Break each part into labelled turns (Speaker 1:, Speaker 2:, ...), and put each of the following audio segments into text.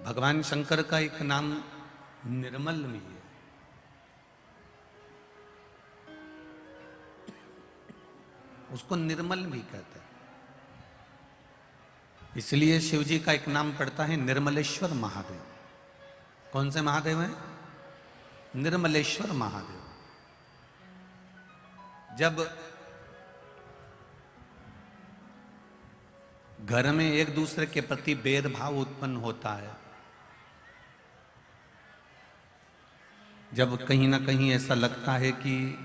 Speaker 1: भगवान शंकर का एक नाम निर्मल भी है। उसको निर्मल भी कहते हैं। इसलिए शिव जी का एक नाम पड़ता है निर्मलेश्वर महादेव। कौन से महादेव हैं? निर्मलेश्वर महादेव। जब घर में एक दूसरे के प्रति भेदभाव उत्पन्न होता है, जब कहीं ना कहीं ऐसा लगता है कि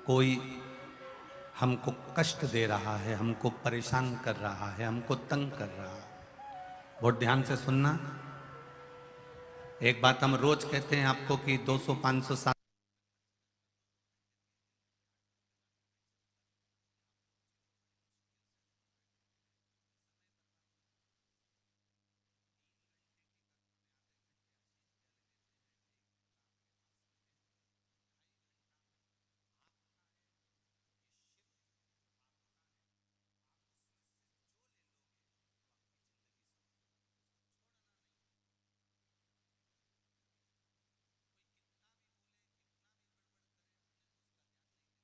Speaker 1: कोई हमको कष्ट दे रहा है, हमको परेशान कर रहा है, हमको तंग कर रहा है, बहुत ध्यान से सुनना। एक बात हम रोज कहते हैं आपको कि 200, 500 साल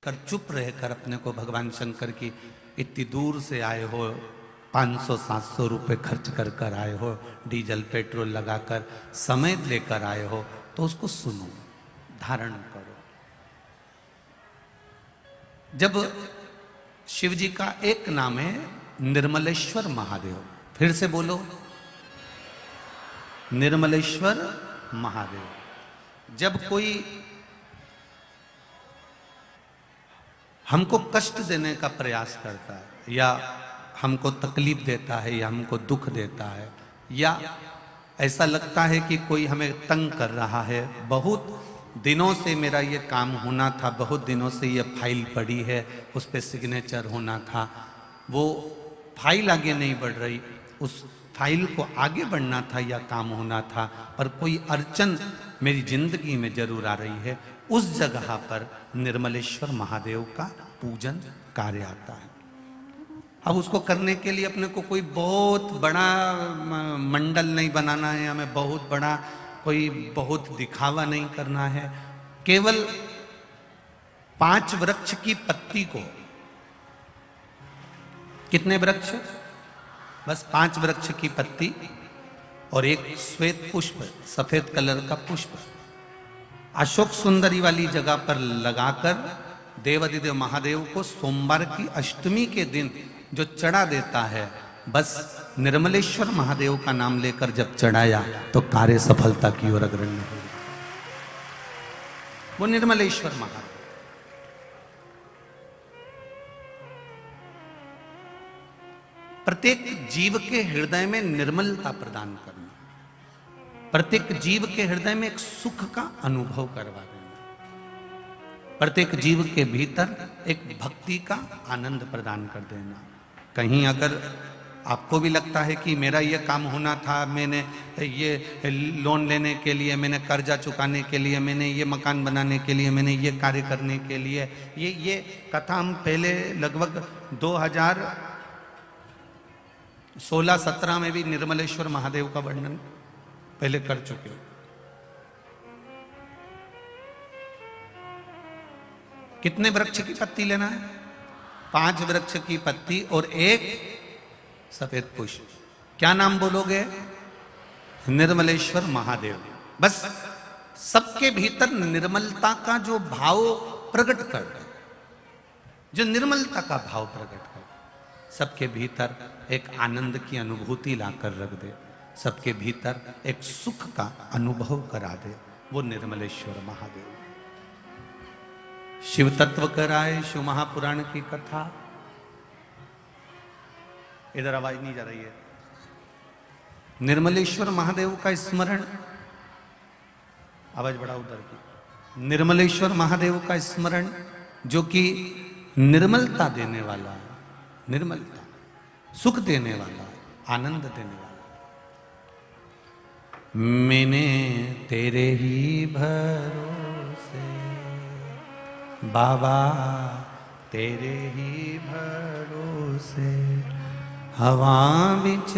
Speaker 1: कर चुप रहकर अपने को भगवान शंकर की इतनी दूर से आए हो, 500-700 रुपए खर्च कर कर आए हो, डीजल पेट्रोल लगाकर समय लेकर आए हो, तो उसको सुनो, धारण करो। जब शिव जी का एक नाम है निर्मलेश्वर महादेव, फिर से बोलो निर्मलेश्वर महादेव। जब कोई हमको कष्ट देने का प्रयास करता है, या हमको तकलीफ देता है, या हमको दुख देता है, या ऐसा लगता है कि कोई हमें तंग कर रहा है, बहुत दिनों से मेरा ये काम होना था, बहुत दिनों से ये फाइल पड़ी है, उस पर सिग्नेचर होना था, वो फाइल आगे नहीं बढ़ रही, उस फाइल को आगे बढ़ना था या काम होना था, पर कोई अड़चन मेरी जिंदगी में जरूर आ रही है, उस जगह पर निर्मलेश्वर महादेव का पूजन कार्य आता है। अब उसको करने के लिए अपने को कोई बहुत बड़ा मंडल नहीं बनाना है, हमें बहुत बड़ा कोई बहुत दिखावा नहीं करना है। केवल 5 वृक्ष की पत्ती को, कितने वृक्ष? बस 5 वृक्ष की पत्ती और एक श्वेत पुष्प, सफेद कलर का पुष्प अशोक सुंदरी वाली जगह पर लगाकर देवाधिदेव महादेव को सोमवार की अष्टमी के दिन जो चढ़ा देता है, बस निर्मलेश्वर महादेव का नाम लेकर जब चढ़ाया तो कार्य सफलता की ओर अग्रणी हो। वो निर्मलेश्वर महादेव। प्रत्येक जीव के हृदय में निर्मलता प्रदान करना, प्रत्येक जीव के हृदय में एक सुख का अनुभव करवा देना, प्रत्येक जीव के भीतर एक भक्ति का आनंद प्रदान कर देना। कहीं अगर आपको भी लगता है कि मेरा ये काम होना था, मैंने ये लोन लेने के लिए, मैंने कर्जा चुकाने के लिए, मैंने ये मकान बनाने के लिए, मैंने ये कार्य करने के लिए, ये कथा हम पहले लगभग 2016-17 में भी निर्मलेश्वर महादेव का वर्णन पहले कर चुके हो। कितने वृक्ष की पत्ती लेना है? 5 वृक्ष की पत्ती और एक सफेद पुष्प। क्या नाम बोलोगे? निर्मलेश्वर महादेव। बस सबके भीतर निर्मलता का जो भाव प्रकट कर दे, जो निर्मलता का भाव प्रकट कर, सबके भीतर एक आनंद की अनुभूति लाकर रख दे, सबके भीतर एक सुख का अनुभव करा दे, वो निर्मलेश्वर महादेव। शिव तत्व कराए शिव महापुराण की कथा। इधर आवाज नहीं जा रही है। निर्मलेश्वर महादेव का स्मरण, आवाज बढ़ा उधर की। निर्मलेश्वर महादेव का स्मरण जो कि निर्मलता देने वाला है, निर्मलता, सुख देने वाला है, आनंद देने वाला। मैंने तेरे ही भरोसे बाबा, तेरे ही भरोसे हवा बिच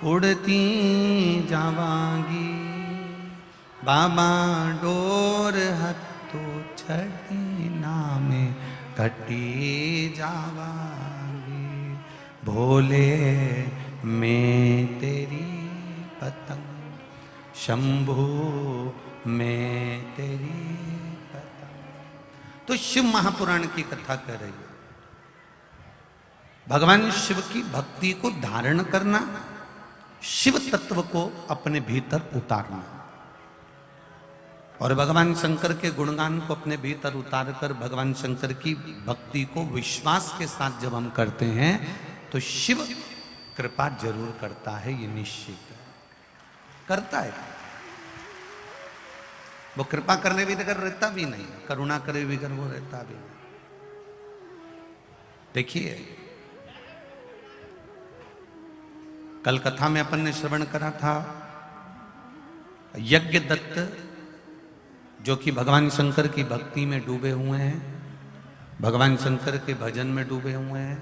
Speaker 1: उड़ती जावांगी, बाबा डोर हत्थों छड़ी नामे कटी जावांगी। भोले मैं तेरी पतंग, शंभू मैं तेरी पतंग। तो शिव महापुराण की कथा कर रही है, भगवान शिव की भक्ति को धारण करना, शिव तत्व को अपने भीतर उतारना, और भगवान शंकर के गुणगान को अपने भीतर उतारकर भगवान शंकर की भक्ति को विश्वास के साथ जब हम करते हैं तो शिव कृपा जरूर करता है, ये निश्चित है, करता है। वो कृपा करने भी अगर रहता भी नहीं, करुणा करे भी अगर वो रहता भी नहीं। देखिए कल कथा में अपन ने श्रवण करा था, यज्ञ दत्त जो कि भगवान शंकर की भक्ति में डूबे हुए हैं, भगवान शंकर के भजन में डूबे हुए हैं,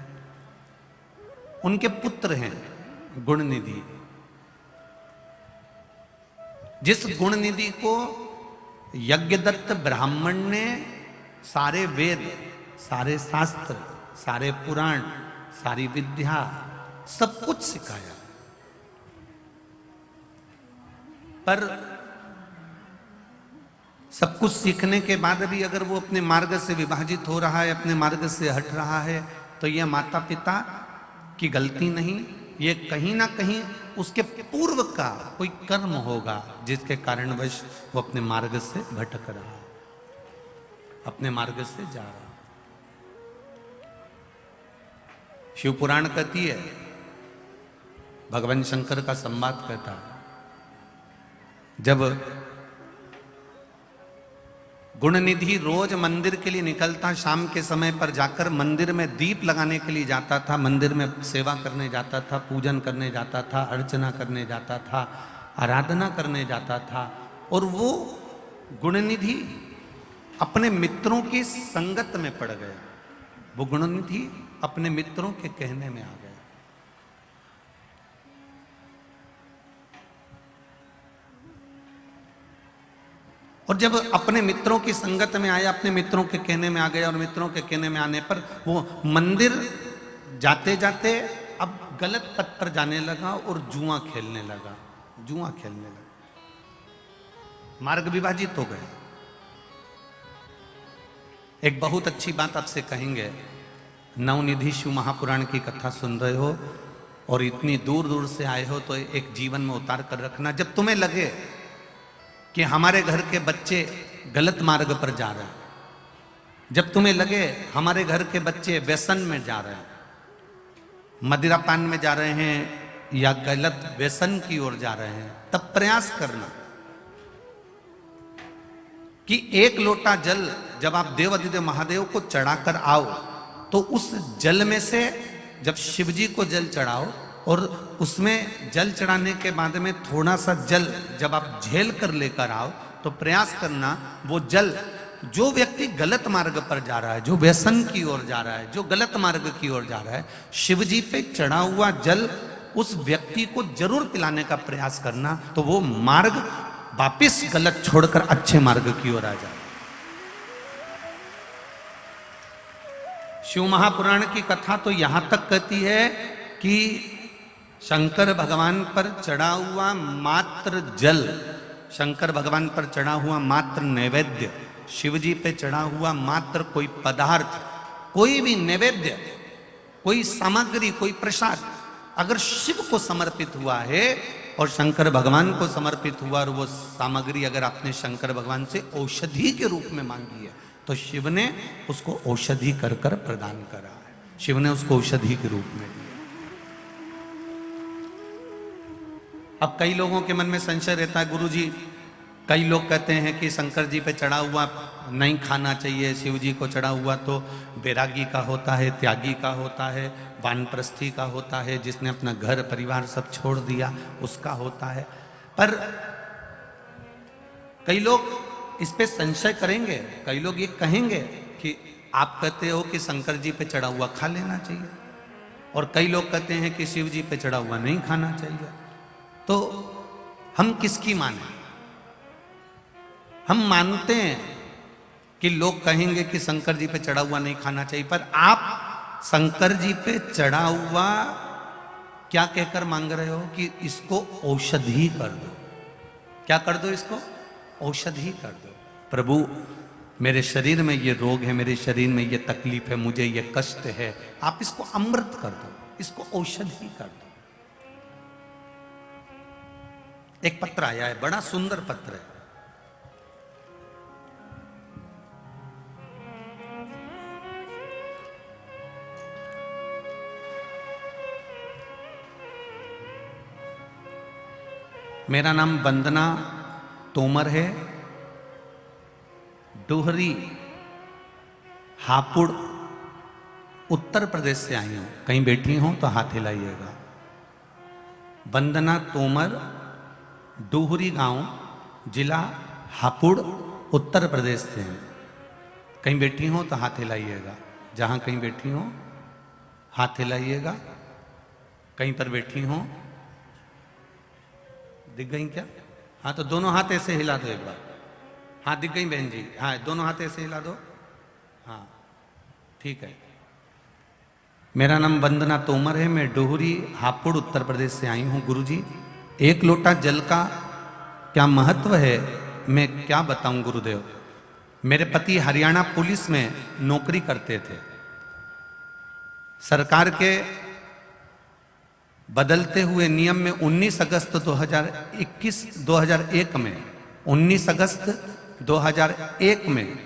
Speaker 1: उनके पुत्र हैं गुणनिधि। जिस गुणनिधि को यज्ञदत्त ब्राह्मण ने सारे वेद, सारे शास्त्र, सारे पुराण, सारी विद्या सब कुछ सिखाया, पर सब कुछ सीखने के बाद भी अगर वो अपने मार्ग से विभाजित हो रहा है, अपने मार्ग से हट रहा है, तो यह माता पिता की गलती नहीं, ये कहीं ना कहीं उसके पूर्व का कोई कर्म होगा जिसके कारणवश वो अपने मार्ग से भटक रहा, अपने मार्ग से जा रहा। शिव पुराण कहती है, भगवान शंकर का संवाद कहता है, जब गुणनिधि रोज मंदिर के लिए निकलता, शाम के समय पर जाकर मंदिर में दीप लगाने के लिए जाता था, मंदिर में सेवा करने जाता था, पूजन करने जाता था, अर्चना करने जाता था, आराधना करने जाता था, और वो गुणनिधि अपने मित्रों की संगत में पड़ गया। वो गुणनिधि अपने मित्रों के कहने में आ गया। और जब अपने मित्रों की संगत में आया, अपने मित्रों के कहने में आ गया, और मित्रों के कहने में आने पर वो मंदिर जाते जाते अब गलत पथ पर जाने लगा और जुआ खेलने लगा, जुआ खेलने लगा, मार्ग विभाजित हो गए। एक बहुत अच्छी बात आपसे कहेंगे, नवनिधि शिव महापुराण की कथा सुन रहे हो और इतनी दूर दूर से आए हो, तो एक जीवन में उतार कर रखना। जब तुम्हें लगे कि हमारे घर के बच्चे गलत मार्ग पर जा रहे हैं, जब तुम्हें लगे हमारे घर के बच्चे व्यसन में जा रहे हैं, मदिरा पान में जा रहे हैं या गलत व्यसन की ओर जा रहे हैं, तब प्रयास करना कि एक लोटा जल जब आप देवाधिदेव महादेव को चढ़ाकर आओ, तो उस जल में से जब शिवजी को जल चढ़ाओ और उसमें जल चढ़ाने के बाद में थोड़ा सा जल जब आप झेल कर लेकर आओ, तो प्रयास करना वो जल, जो व्यक्ति गलत मार्ग पर जा रहा है, जो व्यसन की ओर जा रहा है, जो गलत मार्ग की ओर जा रहा है, शिवजी पे चढ़ा हुआ जल उस व्यक्ति को जरूर पिलाने का प्रयास करना, तो वो मार्ग वापिस गलत छोड़कर अच्छे मार्ग की ओर आ जाए। शिव महापुराण की कथा तो यहां तक कहती है कि शंकर भगवान पर चढ़ा हुआ मात्र जल, शंकर भगवान पर चढ़ा हुआ मात्र नैवेद्य, शिवजी पे चढ़ा हुआ मात्र कोई पदार्थ, कोई भी नैवेद्य, कोई सामग्री, कोई प्रसाद अगर शिव को समर्पित हुआ है और शंकर भगवान को समर्पित हुआ, और वो सामग्री अगर आपने शंकर भगवान से औषधि के रूप में मांगी है, तो शिव ने उसको औषधि कर कर प्रदान करा है, शिव ने उसको औषधि के रूप में दिया। अब कई लोगों के मन में संशय रहता है, गुरुजी कई लोग कहते हैं कि शंकर जी पे चढ़ा हुआ नहीं खाना चाहिए, शिव जी को चढ़ा हुआ तो बैरागी का होता है, त्यागी का होता है, वानप्रस्थी का होता है, जिसने अपना घर परिवार सब छोड़ दिया उसका होता है। पर कई लोग इस पे संशय करेंगे, कई लोग ये कहेंगे कि आप कहते हो कि शंकर जी पे चढ़ा हुआ खा लेना चाहिए, और कई लोग कहते हैं कि शिव जी पे चढ़ा हुआ नहीं खाना चाहिए। तो हम किसकी माने? हम मानते हैं कि लोग कहेंगे कि शंकर जी पे चढ़ा हुआ नहीं खाना चाहिए, पर आप शंकर जी पे चढ़ा हुआ क्या कहकर मांग रहे हो कि इसको औषधि कर दो? क्या कर दो? इसको औषधि कर दो। प्रभु, मेरे शरीर में ये रोग है, मेरे शरीर में ये तकलीफ है, मुझे ये कष्ट है, आप इसको अमृत कर दो, इसको औषधि कर दो। एक पत्र आया है, बड़ा सुंदर पत्र है। मेरा नाम वंदना तोमर है, डोहरी हापुड़ उत्तर प्रदेश से आई हूं। कहीं बैठी हो तो हाथ हिलाइएगा। वंदना तोमर, डोहरी गांव, जिला हापुड़, उत्तर प्रदेश से हैं। कहीं बैठी हो तो हाथ हिलाइएगा। जहां कहीं बैठी हो हाथ हिलाइएगा। कहीं पर बैठी हो, दिख गई क्या? हाँ, तो दोनों हाथ ऐसे हिला दो एक बार। हाँ, दिख गई बहन जी। हाँ, दोनों हाथ ऐसे हिला दो। हाँ, ठीक है। मेरा नाम वंदना तोमर है, मैं डोहरी हापुड़ उत्तर प्रदेश से आई हूँ। गुरुजी, एक लोटा जल का क्या महत्व है, मैं क्या बताऊं गुरुदेव। मेरे पति हरियाणा पुलिस में नौकरी करते थे। सरकार के बदलते हुए नियम में 19 अगस्त 2001 में 19 अगस्त 2001 में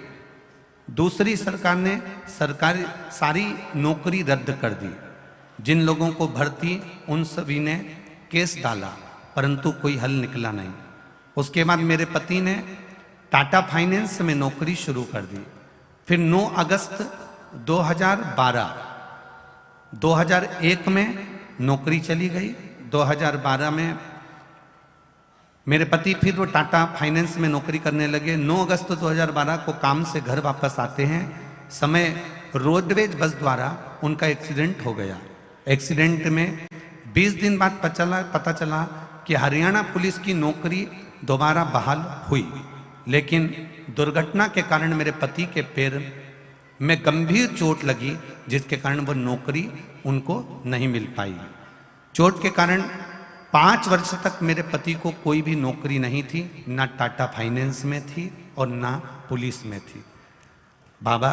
Speaker 1: दूसरी सरकार ने सरकारी सारी नौकरी रद्द कर दी। जिन लोगों को भर्ती, उन सभी ने केस डाला, परंतु कोई हल निकला नहीं। उसके बाद मेरे पति ने टाटा फाइनेंस में नौकरी शुरू कर दी। फिर 9 अगस्त 2001 में नौकरी चली गई। 2012 में मेरे पति फिर वो टाटा फाइनेंस में नौकरी करने लगे। 9 अगस्त 2012 को काम से घर वापस आते हैं समय रोडवेज बस द्वारा उनका एक्सीडेंट हो गया। एक्सीडेंट में 20 दिन बाद पता चला कि हरियाणा पुलिस की नौकरी दोबारा बहाल हुई, लेकिन दुर्घटना के कारण मेरे पति के पैर में गंभीर चोट लगी, जिसके कारण वो नौकरी उनको नहीं मिल पाई। चोट के कारण 5 वर्ष तक मेरे पति को कोई भी नौकरी नहीं थी, ना टाटा फाइनेंस में थी और ना पुलिस में थी। बाबा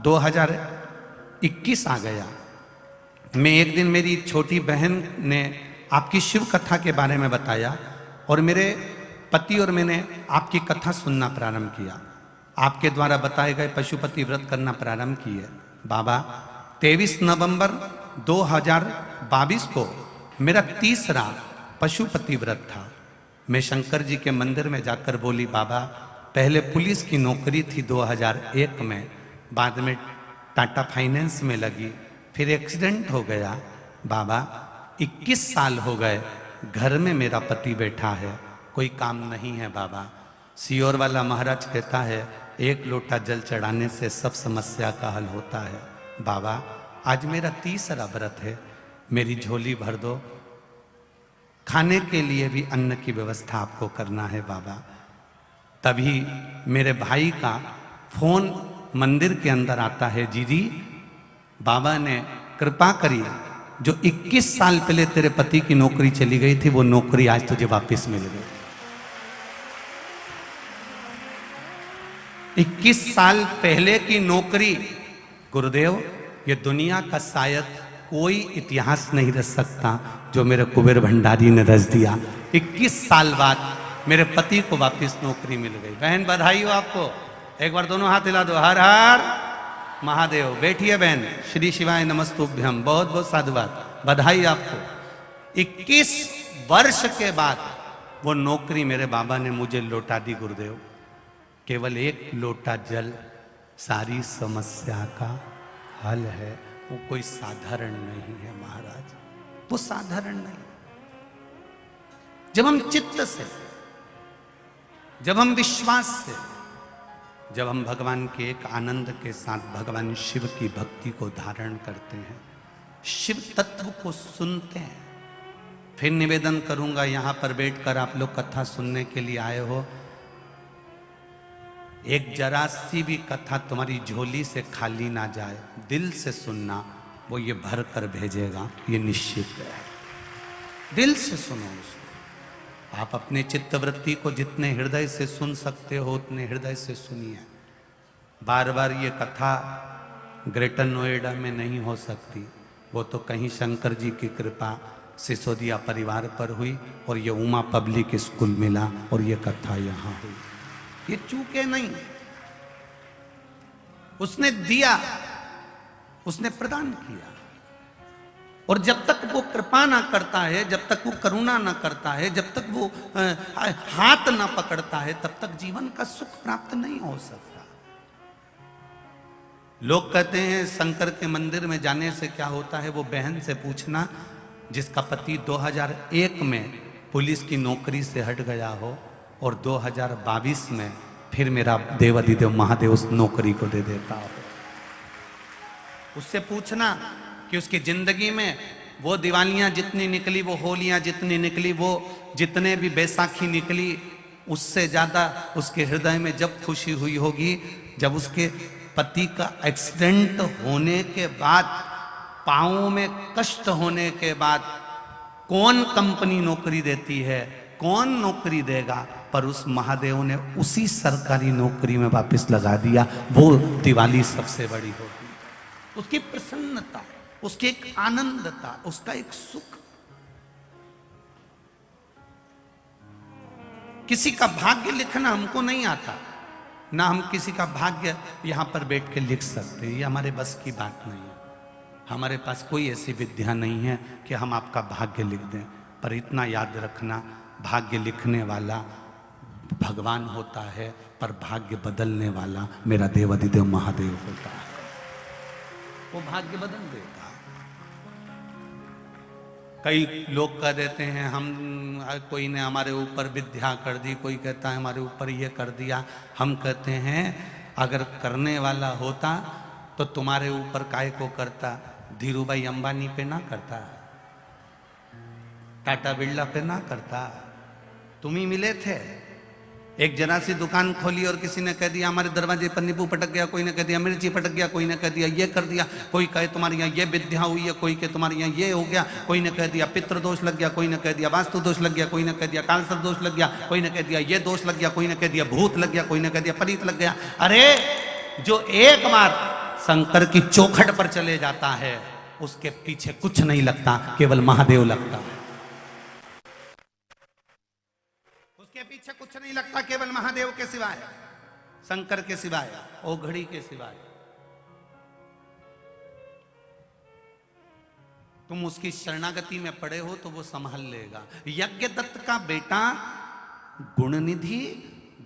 Speaker 1: 2021 आ गया। मैं एक दिन, मेरी छोटी बहन ने आपकी शिव कथा के बारे में बताया और मेरे पति और मैंने आपकी कथा सुनना प्रारंभ किया। आपके द्वारा बताए गए पशुपति व्रत करना प्रारंभ किए। बाबा 23 नवंबर 2022 को मेरा तीसरा पशुपति व्रत था। मैं शंकर जी के मंदिर में जाकर बोली, बाबा पहले पुलिस की नौकरी थी 2001 में, बाद में टाटा फाइनेंस में लगी, फिर एक्सीडेंट हो गया। बाबा 21 साल हो गए, घर में मेरा पति बैठा है, कोई काम नहीं है। बाबा सियोर वाला महाराज कहता है, एक लोटा जल चढ़ाने से सब समस्या का हल होता है। बाबा आज मेरा तीसरा व्रत है, मेरी झोली भर दो, खाने के लिए भी अन्न की व्यवस्था आपको करना है बाबा। तभी मेरे भाई का फोन मंदिर के अंदर आता है, जीजी बाबा ने कृपा करी, जो 21 साल पहले तेरे पति की नौकरी चली गई थी, वो नौकरी आज तुझे वापस मिल गई। 21 साल पहले की नौकरी, गुरुदेव ये दुनिया का शायद कोई इतिहास नहीं रच सकता जो मेरे कुबेर भंडारी ने रच दिया। 21 साल बाद मेरे पति को वापस नौकरी मिल गई। बहन बधाई हो आपको, एक बार दोनों हाथ हिला दो, हर हर महादेव। बैठिए बहन, श्री शिवाय नमस्तुभ्यम, बहुत बहुत साधुवाद, बधाई आपको। 21 वर्ष के बाद वो नौकरी मेरे बाबा ने मुझे लौटा दी। गुरुदेव केवल एक लोटा जल सारी समस्या का हल है। वो कोई साधारण नहीं है महाराज, वो साधारण नहीं। जब हम चित्त से, जब हम विश्वास से, जब हम भगवान के एक आनंद के साथ भगवान शिव की भक्ति को धारण करते हैं, शिव तत्व को सुनते हैं, फिर निवेदन करूंगा, यहां पर बैठकर आप लोग कथा सुनने के लिए आए हो, एक जरा सी भी कथा तुम्हारी झोली से खाली ना जाए, दिल से सुनना, वो ये भर कर भेजेगा, ये निश्चित है। दिल से सुनो उसको। आप अपने चित्तवृत्ति को जितने हृदय से सुन सकते हो उतने हृदय से सुनिए। बार बार ये कथा ग्रेटर नोएडा में नहीं हो सकती, वो तो कहीं शंकर जी की कृपा सिसोदिया परिवार पर हुई और ये उमा पब्लिक स्कूल मिला और ये कथा यहाँ हुई। ये चूके नहीं, उसने दिया, उसने प्रदान किया। और जब तक वो कृपा ना करता है, जब तक वो करुणा ना करता है, जब तक वो हाथ ना पकड़ता है, तब तक जीवन का सुख प्राप्त नहीं हो सकता। लोग कहते हैं शंकर के मंदिर में जाने से क्या होता है, वो बहन से पूछना जिसका पति 2001 में पुलिस की नौकरी से हट गया हो और 2022 में फिर मेरा देवाधिदेव महादेव उस नौकरी को दे देता हो। उससे पूछना कि उसकी जिंदगी में वो दिवालियां जितनी निकली, वो होलियां जितनी निकली, वो जितने भी बैसाखी निकली, उससे ज्यादा उसके हृदय में जब खुशी हुई होगी जब उसके पति का एक्सीडेंट होने के बाद, पांवों में कष्ट होने के बाद, कौन कंपनी नौकरी देती है, कौन नौकरी देगा, पर उस महादेव ने उसी सरकारी नौकरी में वापस लगा दिया। वो दिवाली सबसे बड़ी होगी। उसकी प्रसन्नता, उसकी एक आनंदता, उसका एक सुख। किसी का भाग्य लिखना हमको नहीं आता, ना हम किसी का भाग्य यहां पर बैठ के लिख सकते, ये हमारे बस की बात नहीं है। हमारे पास कोई ऐसी विद्या नहीं है कि हम आपका भाग्य लिख दें। पर इतना याद रखना, भाग्य लिखने वाला भगवान होता है, पर भाग्य बदलने वाला मेरा देवाधिदेव महादेव होता है। वो भाग्य बदल देता है। कई लोग कह देते हैं हम, कोई ने हमारे ऊपर विद्या कर दी, कोई कहता है हमारे ऊपर ये कर दिया। हम कहते हैं अगर करने वाला होता तो तुम्हारे ऊपर काय को करता, धीरूभाई अंबानी पे ना करता, टाटा बिरला पे ना करता। तुम ही मिले थे। एक जरा सी दुकान खोली और किसी ने कह दिया हमारे दरवाजे पर नींबू पटक गया, कोई ने कह दिया मिर्ची पटक गया, कोई ने कह दिया ये कर दिया, कोई कहे तुम्हारे यहाँ ये विद्या हुई है, कोई कहे तुम्हारे यहाँ ये हो गया, कोई ने कह दिया पितृ दोष लग गया, कोई ने कह दिया वास्तु दोष लग गया, कोई ने कह दिया कालसर्प दोष लग गया, कोई ने कह दिया ये दोष लग गया, कोई ने कह दिया भूत लग गया, कोई ने कह दिया परीत लग गया। अरे जो एक बार शंकर की चौखट पर चले जाता है उसके पीछे कुछ नहीं लगता, केवल महादेव लगता है। उसके पीछे कुछ नहीं लगता, केवल महादेव के सिवाय, शंकर के सिवाय, ओघड़ी के सिवाय। तुम उसकी शरणागति में पड़े हो तो वो संभाल लेगा। यज्ञदत्त का बेटा गुणनिधि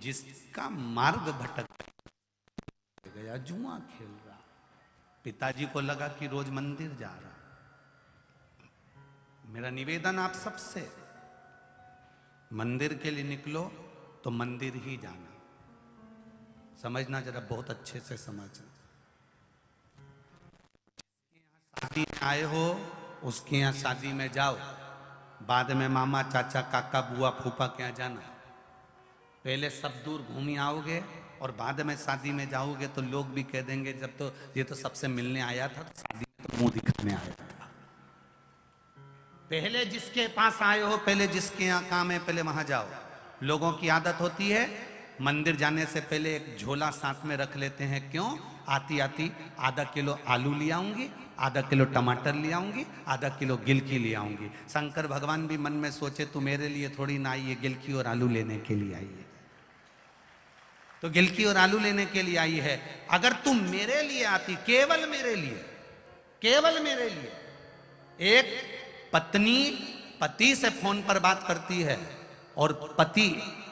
Speaker 1: जिसका मार्ग भटक गया, जुआ खेल रहा, पिताजी को लगा कि रोज मंदिर जा रहा। मेरा निवेदन आप सबसे, मंदिर के लिए निकलो तो मंदिर ही जाना। समझना जरा, बहुत अच्छे से समझना। शादी आए हो उसके यहाँ शादी में जाओ, बाद में मामा चाचा काका बुआ फूफा के यहाँ जाना। पहले सब दूर घूमी आओगे और बाद में शादी में जाओगे तो लोग भी कह देंगे जब तो ये तो सबसे मिलने आया था, तो शादी में तो मुंह दिखाने आया था। पहले जिसके पास आए हो, पहले जिसके यहाँ काम है, पहले वहां जाओ। लोगों की आदत होती है मंदिर जाने से पहले एक झोला साथ में रख लेते हैं। क्यों? आती आती आधा किलो आलू ले आऊंगी, आधा किलो टमाटर ले आऊंगी, आधा किलो गिलकी ले आऊंगी। शंकर भगवान भी मन में सोचे तू मेरे लिए थोड़ी ना आई है, गिलकी और आलू लेने के लिए आई है, तो गिलकी और आलू लेने के लिए आई है। अगर तुम मेरे लिए आती, केवल मेरे लिए, केवल मेरे लिए, एक पत्नी पति से फोन पर बात करती है और पति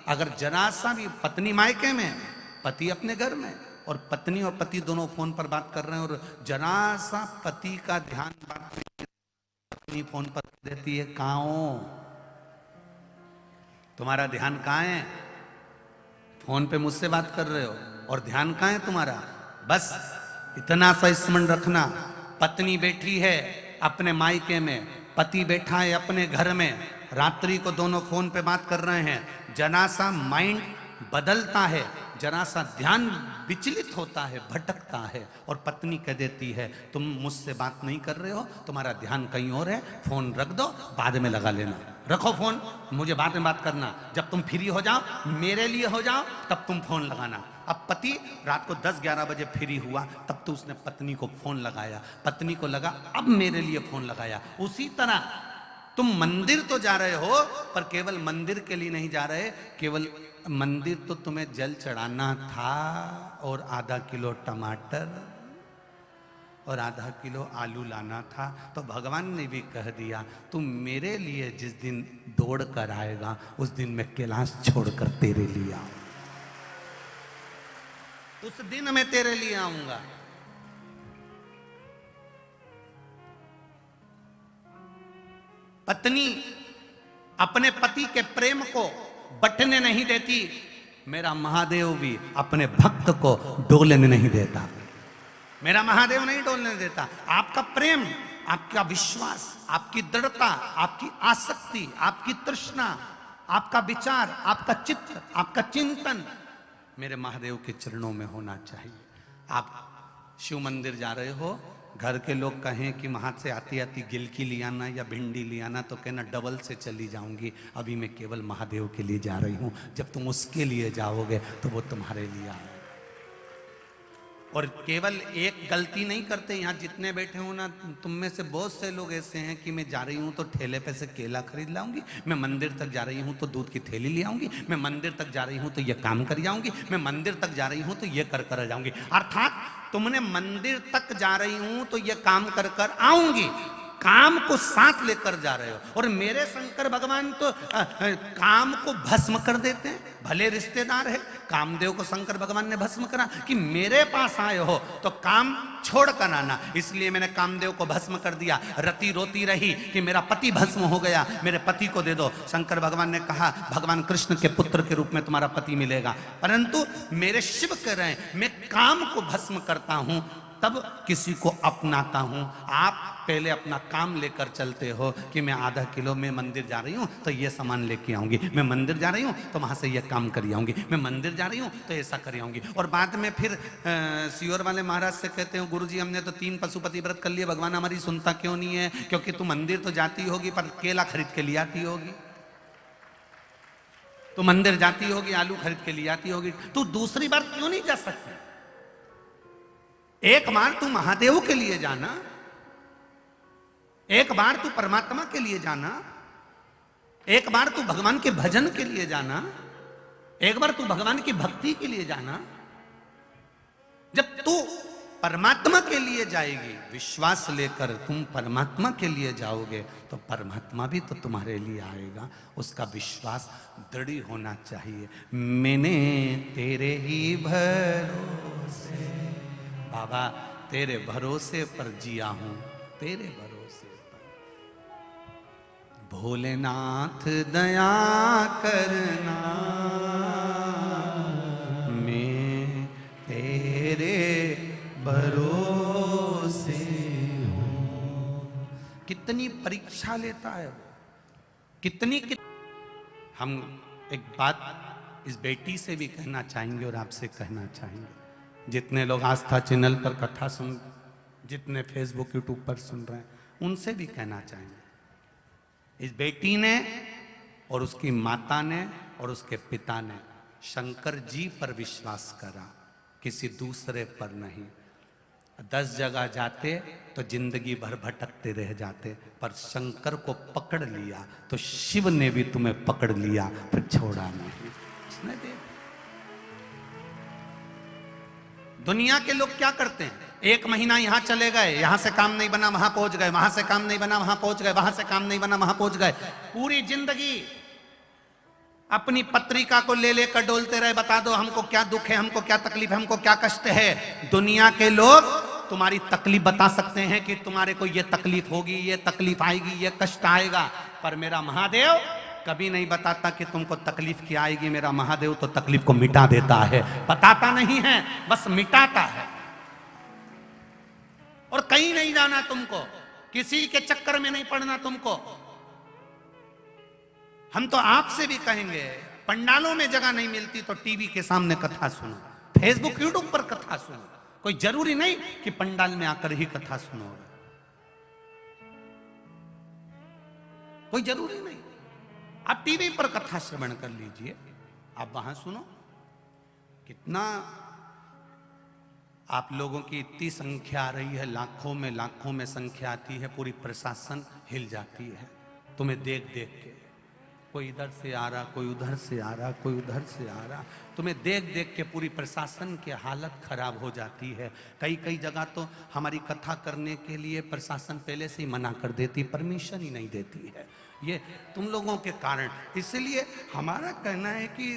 Speaker 1: अगर जरा सा भी, पत्नी मायके में, पति अपने घर में, और पत्नी और पति दोनों फोन पर बात कर रहे हैं और जरा सा पति का ध्यान बात पत्नी फोन पर देती है, कहाँ हो, तुम्हारा ध्यान कहाँ है? फोन पे मुझसे बात कर रहे हो और ध्यान कहाँ है तुम्हारा? बस इतना सा स्मरण रखना, पत्नी बैठी है अपने मायके में, पति बैठा है अपने घर में, रात्रि को दोनों फोन पे बात कर रहे हैं, जरा सा माइंड बदलता है, जरा सा ध्यान विचलित होता है, भटकता है, और पत्नी कह देती है तुम मुझसे बात नहीं कर रहे हो, तुम्हारा ध्यान कहीं और है, फोन रख दो, बाद में लगा लेना, रखो फोन, मुझे बाद में बात करना, जब तुम फ्री हो जाओ, मेरे लिए हो जाओ, तब तुम फोन लगाना। अब पति रात को 10-11 बजे फ्री हुआ, तब तो उसने पत्नी को फोन लगाया, पत्नी को लगा अब मेरे लिए फोन लगाया। उसी तरह तुम मंदिर तो जा रहे हो, पर केवल मंदिर के लिए नहीं जा रहे, केवल मंदिर तो तुम्हें जल चढ़ाना था, और आधा किलो टमाटर और आधा किलो आलू लाना था, तो भगवान ने भी कह दिया तुम मेरे लिए जिस दिन दौड़ कर आएगा, उस दिन मैं कैलाश छोड़कर तेरे लिए आऊंगा, उस दिन मैं तेरे लिए आऊंगा। पत्नी अपने पति के प्रेम को बटने नहीं देती, मेरा महादेव भी अपने भक्त को डोलने नहीं देता, मेरा महादेव नहीं डोलने देता। आपका प्रेम, आपका विश्वास, आपकी दृढ़ता, आपकी आसक्ति, आपकी तृष्णा, आपका विचार, आपका चित्त, आपका चिंतन मेरे महादेव के चरणों में होना चाहिए। आप शिव मंदिर जा रहे हो, घर के लोग कहें कि वहाँ से आती आती गिलकी ले आना या भिंडी ले आना, तो कहना डबल से चली जाऊंगी, अभी मैं केवल महादेव के लिए जा रही हूँ, जब तुम उसके लिए जाओगे तो वो तुम्हारे लिए आएगा। और केवल एक गलती नहीं करते, यहाँ जितने बैठे हो ना, तुम में से बहुत से लोग ऐसे हैं कि मैं जा रही हूँ तो ठेले पे से केला खरीद लाऊंगी, मैं मंदिर तक जा रही हूँ तो दूध की थैली ले आऊंगी, मैं मंदिर तक जा रही हूँ तो ये काम कर जाऊंगी, मैं मंदिर तक जा रही हूँ तो ये कर जाऊंगी। अर्थात तुमने मंदिर तक जा रही हूँ तो ये काम कर आऊंगी, काम को साथ लेकर जा रहे हो। और मेरे शंकर भगवान तो काम को भस्म कर देते हैं, भले रिश्तेदार है, कामदेव को शंकर भगवान ने भस्म करा कि मेरे पास आए हो तो काम छोड़ कर आना, इसलिए मैंने कामदेव को भस्म कर दिया। रति रोती रही कि मेरा पति भस्म हो गया, मेरे पति को दे दो। शंकर भगवान ने कहा भगवान कृष्ण के पुत्र के रूप में तुम्हारा पति मिलेगा, परंतु मेरे शिव कह रहे हैं मैं काम को भस्म करता हूं तब किसी को अपनाता हूं। आप पहले अपना काम लेकर चलते हो कि मैं आधा किलो में मंदिर जा रही हूं तो ये सामान लेके आऊंगी, मैं मंदिर जा रही हूं तो वहां से ये काम कर आऊंगी, मैं मंदिर जा रही हूं तो ऐसा कर आऊंगी। और बाद में फिर सियोर वाले महाराज से कहते हो गुरुजी हमने तो 3 पशुपति व्रत कर लिए, भगवान हमारी सुनता क्यों नहीं है? क्योंकि तू मंदिर तो जाती होगी पर केला खरीद के ले आती होगी, तू मंदिर जाती होगी आलू खरीद के ले आती होगी, तू दूसरी बार क्यों नहीं जा सकती? एक बार तू महादेव के लिए जाना, एक बार तू परमात्मा के लिए जाना, एक बार तू भगवान के भजन के लिए जाना, एक बार तू भगवान की भक्ति के लिए जाना। जब तू परमात्मा के लिए जाएगी, विश्वास लेकर तुम परमात्मा के लिए जाओगे तो परमात्मा भी तो तुम्हारे लिए आएगा, उसका विश्वास दृढ़ होना चाहिए। मैंने तेरे ही भरोसे बाबा, तेरे भरोसे पर जिया हूं, तेरे भरोसे पर। भोलेनाथ दया करना, मैं तेरे भरोसे हूं। कितनी परीक्षा लेता है वो, कितनी हम एक बात इस बेटी से भी कहना चाहेंगे और आपसे कहना चाहेंगे, जितने लोग आस्था चैनल पर कथा सुन, जितने फेसबुक यूट्यूब पर सुन रहे हैं, उनसे भी कहना चाहेंगे, इस बेटी ने और उसकी माता ने और उसके पिता ने शंकर जी पर विश्वास करा, किसी दूसरे पर नहीं। 10 जगह जाते तो जिंदगी भर भटकते रह जाते, पर शंकर को पकड़ लिया तो शिव ने भी तुम्हें पकड़ लिया, फिर छोड़ा नहीं उसने। दे दुनिया के लोग क्या करते हैं, 1 महीना यहां चले गए, यहां से काम नहीं बना वहां पहुंच गए, वहां से काम नहीं बना वहां पहुंच गए, वहां से काम नहीं बना वहां पहुंच गए, पूरी जिंदगी अपनी पत्रिका को ले लेकर डोलते रहे, बता दो हमको क्या दुख है, हमको क्या तकलीफ है, हमको क्या कष्ट है। दुनिया के लोग तुम्हारी तकलीफ बता सकते हैं कि तुम्हारे को ये तकलीफ होगी, ये तकलीफ आएगी, ये कष्ट आएगा, पर मेरा महादेव कभी नहीं बताता कि तुमको तकलीफ क्या आएगी। मेरा महादेव तो तकलीफ को मिटा देता है, बताता नहीं है, बस मिटाता है। और कहीं नहीं जाना तुमको, किसी के चक्कर में नहीं पड़ना तुमको। हम तो आपसे भी कहेंगे, पंडालों में जगह नहीं मिलती तो टीवी के सामने कथा सुनो, फेसबुक यूट्यूब पर कथा सुनो। कोई जरूरी नहीं कि पंडाल में आकर ही कथा सुनो, कोई जरूरी नहीं। आप टीवी पर कथा श्रवण कर लीजिए, आप वहां सुनो। कितना आप लोगों की इतनी संख्या आ रही है, लाखों में संख्या आती है, पूरी प्रशासन हिल जाती है तुम्हें देख देख के। कोई इधर से आ रहा, कोई उधर से आ रहा, कोई उधर से आ रहा, तुम्हें देख देख के पूरी प्रशासन की हालत खराब हो जाती है। कई कई जगह तो हमारी कथा करने के लिए प्रशासन पहले से ही मना कर देती, परमिशन ही नहीं देती है, ये तुम लोगों के कारण। इसलिए हमारा कहना है कि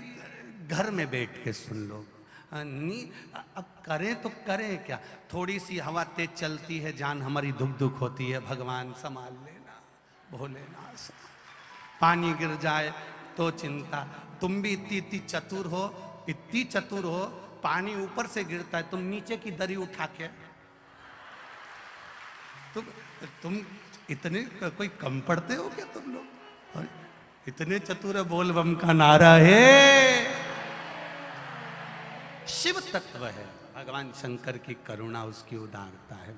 Speaker 1: घर में बैठ के सुन लो। अब करें तो करें क्या, थोड़ी सी हवा तेज चलती है, जान हमारी दुख दुख होती है, भगवान संभाल लेना, भोलेनाथ। पानी गिर जाए तो चिंता, तुम भी इतनी इतनी चतुर हो, इतनी चतुर हो, पानी ऊपर से गिरता है, तुम नीचे की दरी उठा के, तुम इतने कोई कम पढ़ते हो क्या तुम लोग? और इतने चतुर है, बोल बम का नारा है। शिव तत्व है, भगवान शंकर की करुणा, उसकी उदारता है।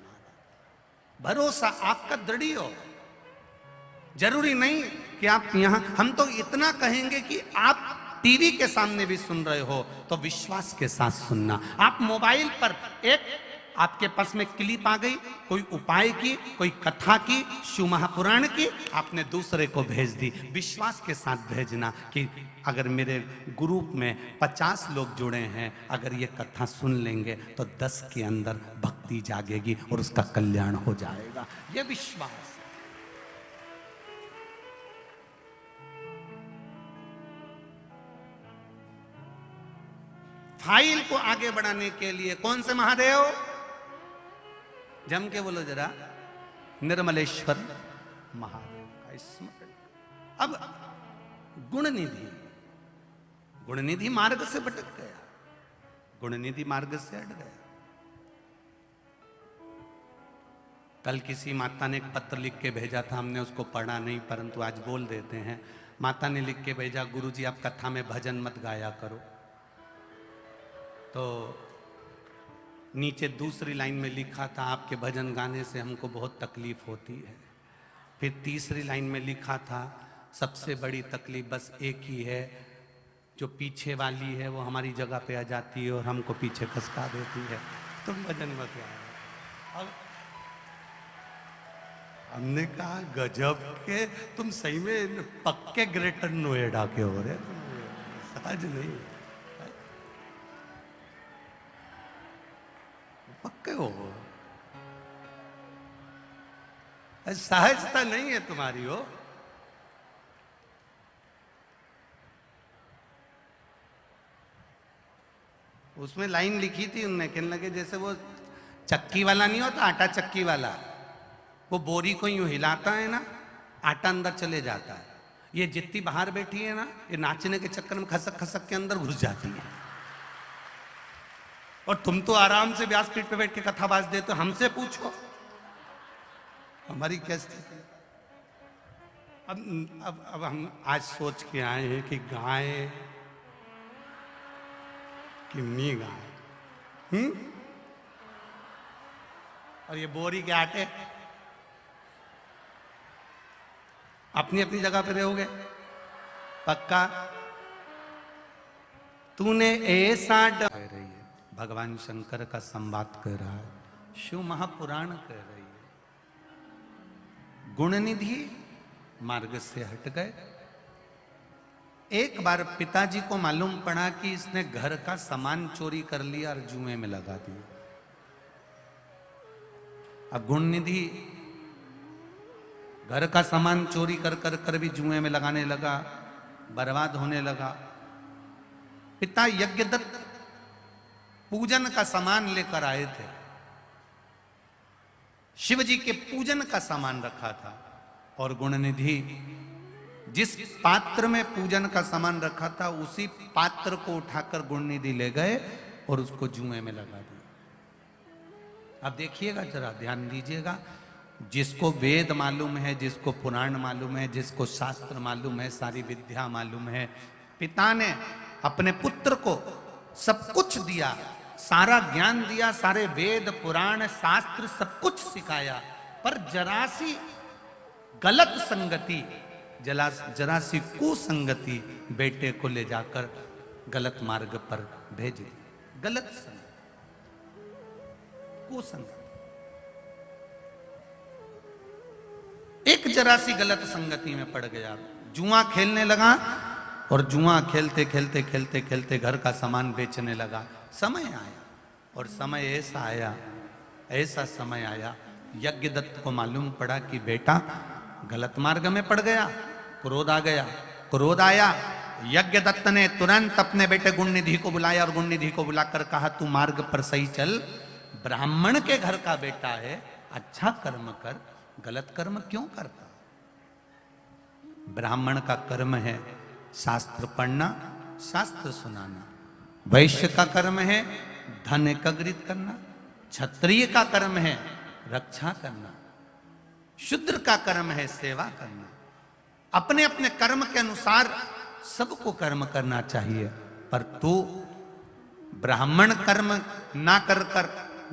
Speaker 1: भरोसा आपका दृढ़ हो, जरूरी नहीं कि आप यहां, हम तो इतना कहेंगे कि आप टीवी के सामने भी सुन रहे हो तो विश्वास के साथ सुनना। आप मोबाइल पर एक आपके पास में क्लिप आ गई, कोई उपाय की, कोई कथा की, शिव महापुराण की, आपने दूसरे को भेज दी, विश्वास के साथ भेजना कि अगर मेरे ग्रुप में 50 लोग जुड़े हैं, अगर ये कथा सुन लेंगे तो 10 के अंदर भक्ति जागेगी और उसका कल्याण हो जाएगा, ये विश्वास। फाइल को आगे बढ़ाने के लिए कौन से महादेव, जम के बोलो जरा, निर्मलेश्वर महादेव का स्मरण। अब गुणनिधि, गुणनिधि मार्ग से भटक गया, गुणनिधि मार्ग से हट गया। कल किसी माता ने एक पत्र लिख के भेजा था, हमने उसको पढ़ा नहीं, परंतु आज बोल देते हैं। माता ने लिख के भेजा, गुरुजी आप कथा में भजन मत गाया करो। तो नीचे दूसरी लाइन में लिखा था, आपके भजन गाने से हमको बहुत तकलीफ होती है। फिर तीसरी लाइन में लिखा था, सबसे बड़ी तकलीफ बस एक ही है, जो पीछे वाली है वो हमारी जगह पे आ जाती है और हमको पीछे खसका देती है, तुम भजन मत गाओ। अब हमने कहा गजब के, तुम सही में पक्के ग्रेटर नोएडा के हो रहे, सहज नहीं, पक्के हो, सहजता नहीं है तुम्हारी हो। उसमें लाइन लिखी थी उनने, कहने लगे जैसे वो चक्की वाला नहीं होता, आटा चक्की वाला, वो बोरी को यूं हिलाता है ना, आटा अंदर चले जाता है। ये जितनी बाहर बैठी है ना, ये नाचने के चक्कर में खसक खसक के अंदर घुस जाती है। और तुम तो आराम से व्यासपीठ पे बैठ के कथा बाज देते हो, हमसे पूछो हमारी क्या स्थिति। अब हम आज सोच के आए हैं कि गाय कि नहीं गाय, और ये बोरी के आटे अपनी अपनी जगह पे रहोगे पक्का। तूने ऐसा कह रही है, भगवान शंकर का संवाद कर रहा है, शिव महापुराण कह रही है। गुणनिधि मार्ग से हट गए। एक बार पिताजी को मालूम पड़ा कि इसने घर का सामान चोरी कर लिया और जुए में लगा दिया। अब गुणनिधि घर का सामान चोरी कर कर कर भी जुए में लगाने लगा, बर्बाद होने लगा। पिता यज्ञदत्त पूजन का सामान लेकर आए थे, शिव जी के पूजन का सामान रखा था, और गुणनिधि जिस पात्र में पूजन का सामान रखा था उसी पात्र को उठाकर गुणनिधि ले गए और उसको जुए में लगा दिया। अब देखिएगा जरा, ध्यान दीजिएगा, जिसको वेद मालूम है, जिसको पुराण मालूम है, जिसको शास्त्र मालूम है, सारी विद्या मालूम है, पिता ने अपने पुत्र को सब कुछ दिया, सारा ज्ञान दिया, सारे वेद पुराण शास्त्र सब कुछ सिखाया, पर जरासी गलत संगति, जरासी कुसंगति बेटे को ले जाकर गलत मार्ग पर भेज दी। गलत संगति, कुसंगति, एक जरासी गलत संगति में पड़ गया, जुआ खेलने लगा और जुआ खेलते खेलते खेलते खेलते घर का सामान बेचने लगा। समय आया और समय ऐसा आया, ऐसा समय आया, यज्ञदत्त को मालूम पड़ा कि बेटा गलत मार्ग में पड़ गया। क्रोध आ गया, क्रोध आया, यज्ञदत्त ने तुरंत अपने बेटे गुणनिधि को बुलाया और गुणनिधि को बुलाकर कहा तू मार्ग पर सही चल, ब्राह्मण के घर का बेटा है, अच्छा कर्म कर, गलत कर्म क्यों करता? ब्राह्मण का कर्म है शास्त्र पढ़ना, शास्त्र सुनाना, वैश्य का कर्म है धन एकत्रित करना, क्षत्रिय का कर्म है रक्षा करना, शूद्र का कर्म है सेवा करना। अपने अपने कर्म के अनुसार सबको कर्म करना चाहिए, पर तू ब्राह्मण कर्म ना कर कर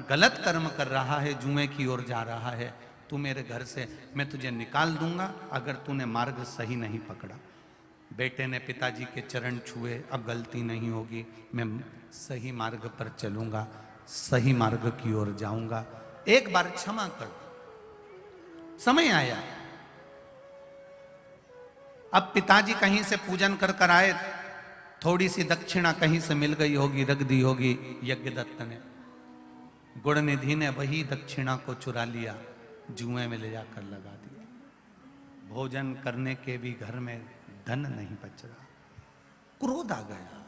Speaker 1: गलत कर्म कर रहा है, जुए की ओर जा रहा है, तू मेरे घर से, मैं तुझे निकाल दूंगा अगर तूने मार्ग सही नहीं पकड़ा। बेटे ने पिताजी के चरण छुए, अब गलती नहीं होगी, मैं सही मार्ग पर चलूंगा, सही मार्ग की ओर जाऊंगा, एक बार क्षमा कर दो। समय आया, अब पिताजी कहीं से पूजन कर कर आए, थोड़ी सी दक्षिणा कहीं से मिल गई होगी, रख दी होगी यज्ञदत्त ने। गुणनिधि ने वही दक्षिणा को चुरा लिया, जुए में ले जाकर लगा दिया। भोजन करने के भी घर में धन नहीं बच रहा, क्रोध आ गया।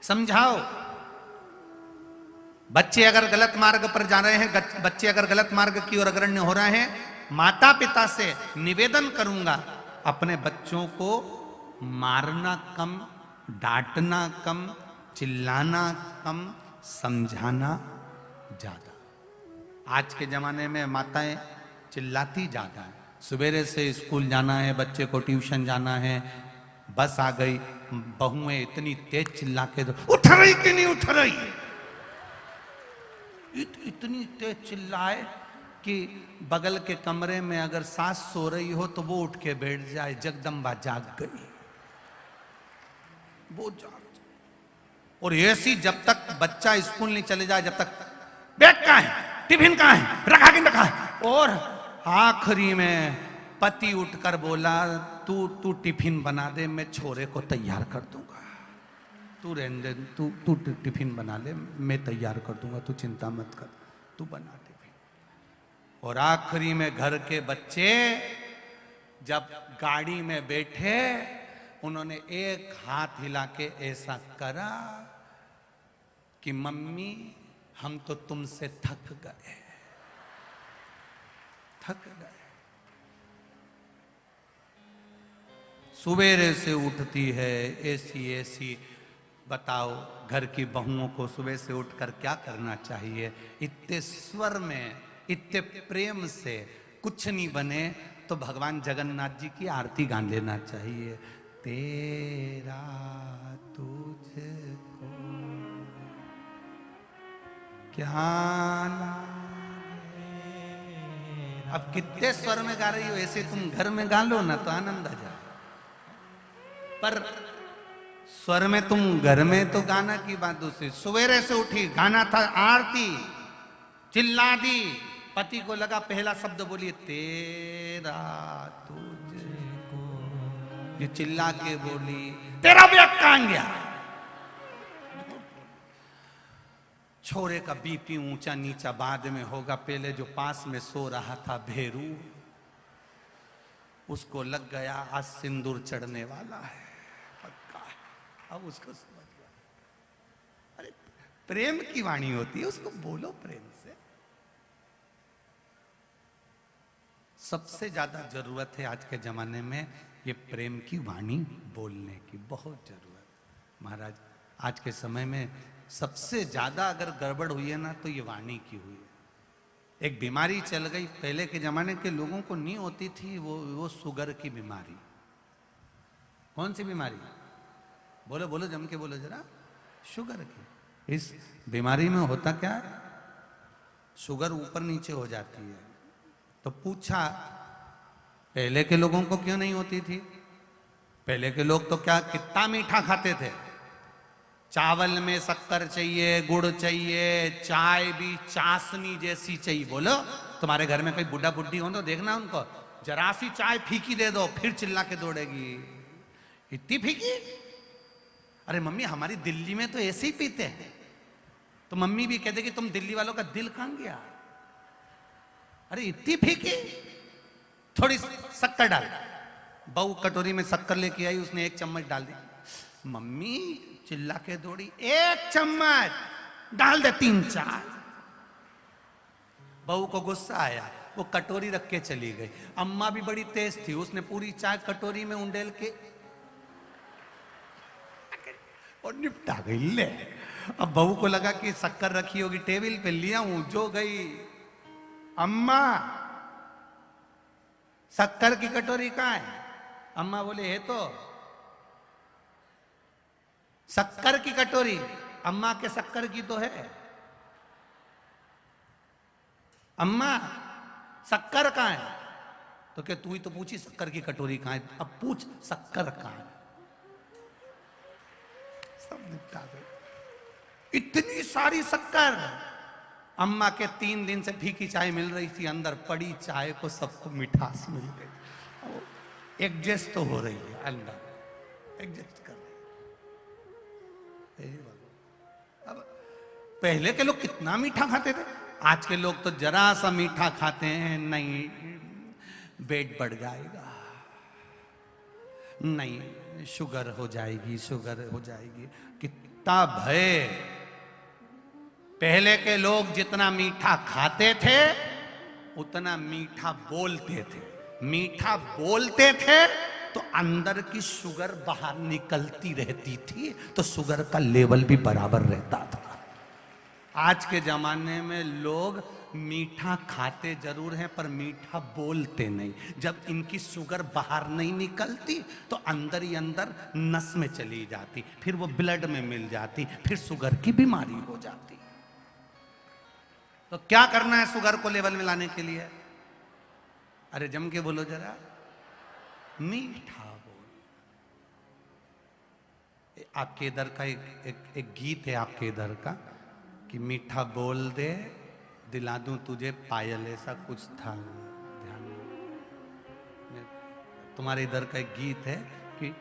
Speaker 1: समझाओ, बच्चे अगर गलत मार्ग पर जा रहे हैं, बच्चे अगर गलत मार्ग की ओर अग्रण्य हो रहे हैं, माता पिता से निवेदन करूंगा अपने बच्चों को मारना कम, डांटना कम, चिल्लाना कम, समझाना ज्यादा। आज के जमाने में माताएं चिल्लाती ज्यादा है। सवेरे से स्कूल जाना है, बच्चे को ट्यूशन जाना है, बस आ गई, बहुएं इतनी तेज चिल्ला के दो, उठ रही कि नहीं उठ रही, इतनी तेज चिल्लाए कि बगल के कमरे में अगर सास सो रही हो तो वो उठ के बैठ जाए, जगदम्बा जाग गई, वो जाग। और ऐसी जब तक बच्चा स्कूल नहीं चले जाए, जब तक बैग कहां है, टिफिन कहां है, रखा कि रखा है। और आखिरी में पति उठकर बोला तू टिफिन बना दे, मैं छोरे को तैयार कर दूंगा, तू रहने दे, तू टिफिन बना ले, मैं तैयार कर दूंगा, तू चिंता मत कर, तू बना टिफिन। और आखिरी में घर के बच्चे जब गाड़ी में बैठे, उन्होंने एक हाथ हिला के ऐसा करा कि मम्मी हम तो तुमसे थक गए, थक गए। सुबेरे से उठती है ऐसी ऐसी, बताओ घर की बहुओं को सुबह से उठकर क्या करना चाहिए? इतने स्वर में, इतने प्रेम से कुछ नहीं बने तो भगवान जगन्नाथ जी की आरती गा लेना चाहिए। तेरा तुझको क्या लागे। अब कितने स्वर में गा रही हो, ऐसे तुम घर में गा लो ना तो आनंद आ जाए, पर स्वर में तुम घर में तो गाना की बात दूसरी। सवेरे से उठी, गाना था आरती, चिल्ला दी, पति को लगा पहला शब्द बोलिए तेरा तुझको, ये चिल्ला के बोली, तेरा बैग कहां गया। छोरे का बीपी ऊंचा नीचा बाद में होगा, पहले जो पास में सो रहा था भेरू, उसको लग गया आज सिंदूर चढ़ने वाला है, पक्का। अब उसको समझ गया, अरे प्रेम की वाणी होती है, उसको बोलो प्रेम से। सबसे ज्यादा जरूरत है आज के जमाने में ये प्रेम की वाणी बोलने की, बहुत जरूरत। महाराज आज के समय में सबसे ज्यादा अगर गड़बड़ हुई है ना तो ये वाणी की हुई है। एक बीमारी चल गई, पहले के जमाने के लोगों को नहीं होती थी, वो शुगर की बीमारी। कौन सी बीमारी? बोलो बोलो, जम के बोलो जरा। शुगर की। इस बीमारी में होता क्या है, शुगर ऊपर नीचे हो जाती है। तो पूछा पहले के लोगों को क्यों नहीं होती थी? पहले के लोग तो क्या कितना मीठा खाते थे। चावल में शक्कर चाहिए, गुड़ चाहिए, चाय भी चाशनी जैसी चाहिए। बोलो, तुम्हारे घर में कोई बुढ़ा बुढ़ी हो तो देखना उनको, जरा सी चाय फीकी दे दो फिर चिल्ला के दौड़ेगी, इतनी फीकी। अरे मम्मी हमारी दिल्ली में तो ऐसे ही पीते हैं। तो मम्मी भी कहते कि तुम दिल्ली वालों का दिल कहां गया, अरे इतनी फीकी, थोड़ी शक्कर डाल। बहू कटोरी में शक्कर लेके आई, उसने 1 चम्मच डाल दी। मम्मी चिल्ला के दौड़ी, 1 चम्मच डाल दे 3-4। बहू को गुस्सा आया, वो कटोरी रख के चली गई। अम्मा भी बड़ी तेज थी, उसने पूरी चाय कटोरी में उंडेल के और निपटा गई। ले, अब बहू को लगा कि शक्कर रखी होगी टेबल पे, लिया हूं, जो गई, अम्मा शक्कर की कटोरी कहां है? अम्मा बोले है तो शक्कर की कटोरी। अम्मा के शक्कर की तो है। अम्मा शक्कर कहां है? तो क्या तू ही तो पूछी शक्कर की कटोरी कहां है, अब पूछ शक्कर कहां है। सब निपटा गए। इतनी सारी शक्कर। अम्मा के 3 दिन से फीकी चाय मिल रही थी, अंदर पड़ी चाय को सबको मिठास मिल गई। एडजस्ट तो हो रही है, अंदर एडजस्ट कर रही। अब पहले के लोग कितना मीठा खाते थे, आज के लोग तो जरा सा मीठा खाते हैं, नहीं वेट बढ़ जाएगा, नहीं शुगर हो जाएगी, शुगर हो जाएगी। कितना भय। पहले के लोग जितना मीठा खाते थे उतना मीठा बोलते थे। मीठा बोलते थे तो अंदर की शुगर बाहर निकलती रहती थी, तो शुगर का लेवल भी बराबर रहता था। आज के जमाने में लोग मीठा खाते जरूर हैं पर मीठा बोलते नहीं। जब इनकी शुगर बाहर नहीं निकलती तो अंदर ही अंदर नस में चली जाती, फिर वो ब्लड में मिल जाती, फिर शुगर की बीमारी हो जाती। तो क्या करना है शुगर को लेवल में लाने के लिए? अरे जम के बोलो जरा, मीठा बोल। आपके इधर का एक गीत है आपके इधर का कि मीठा बोल दे दिला दूं तुझे पायल, ऐसा कुछ था, ध्यान में। तुम्हारे इधर का एक गीत है कि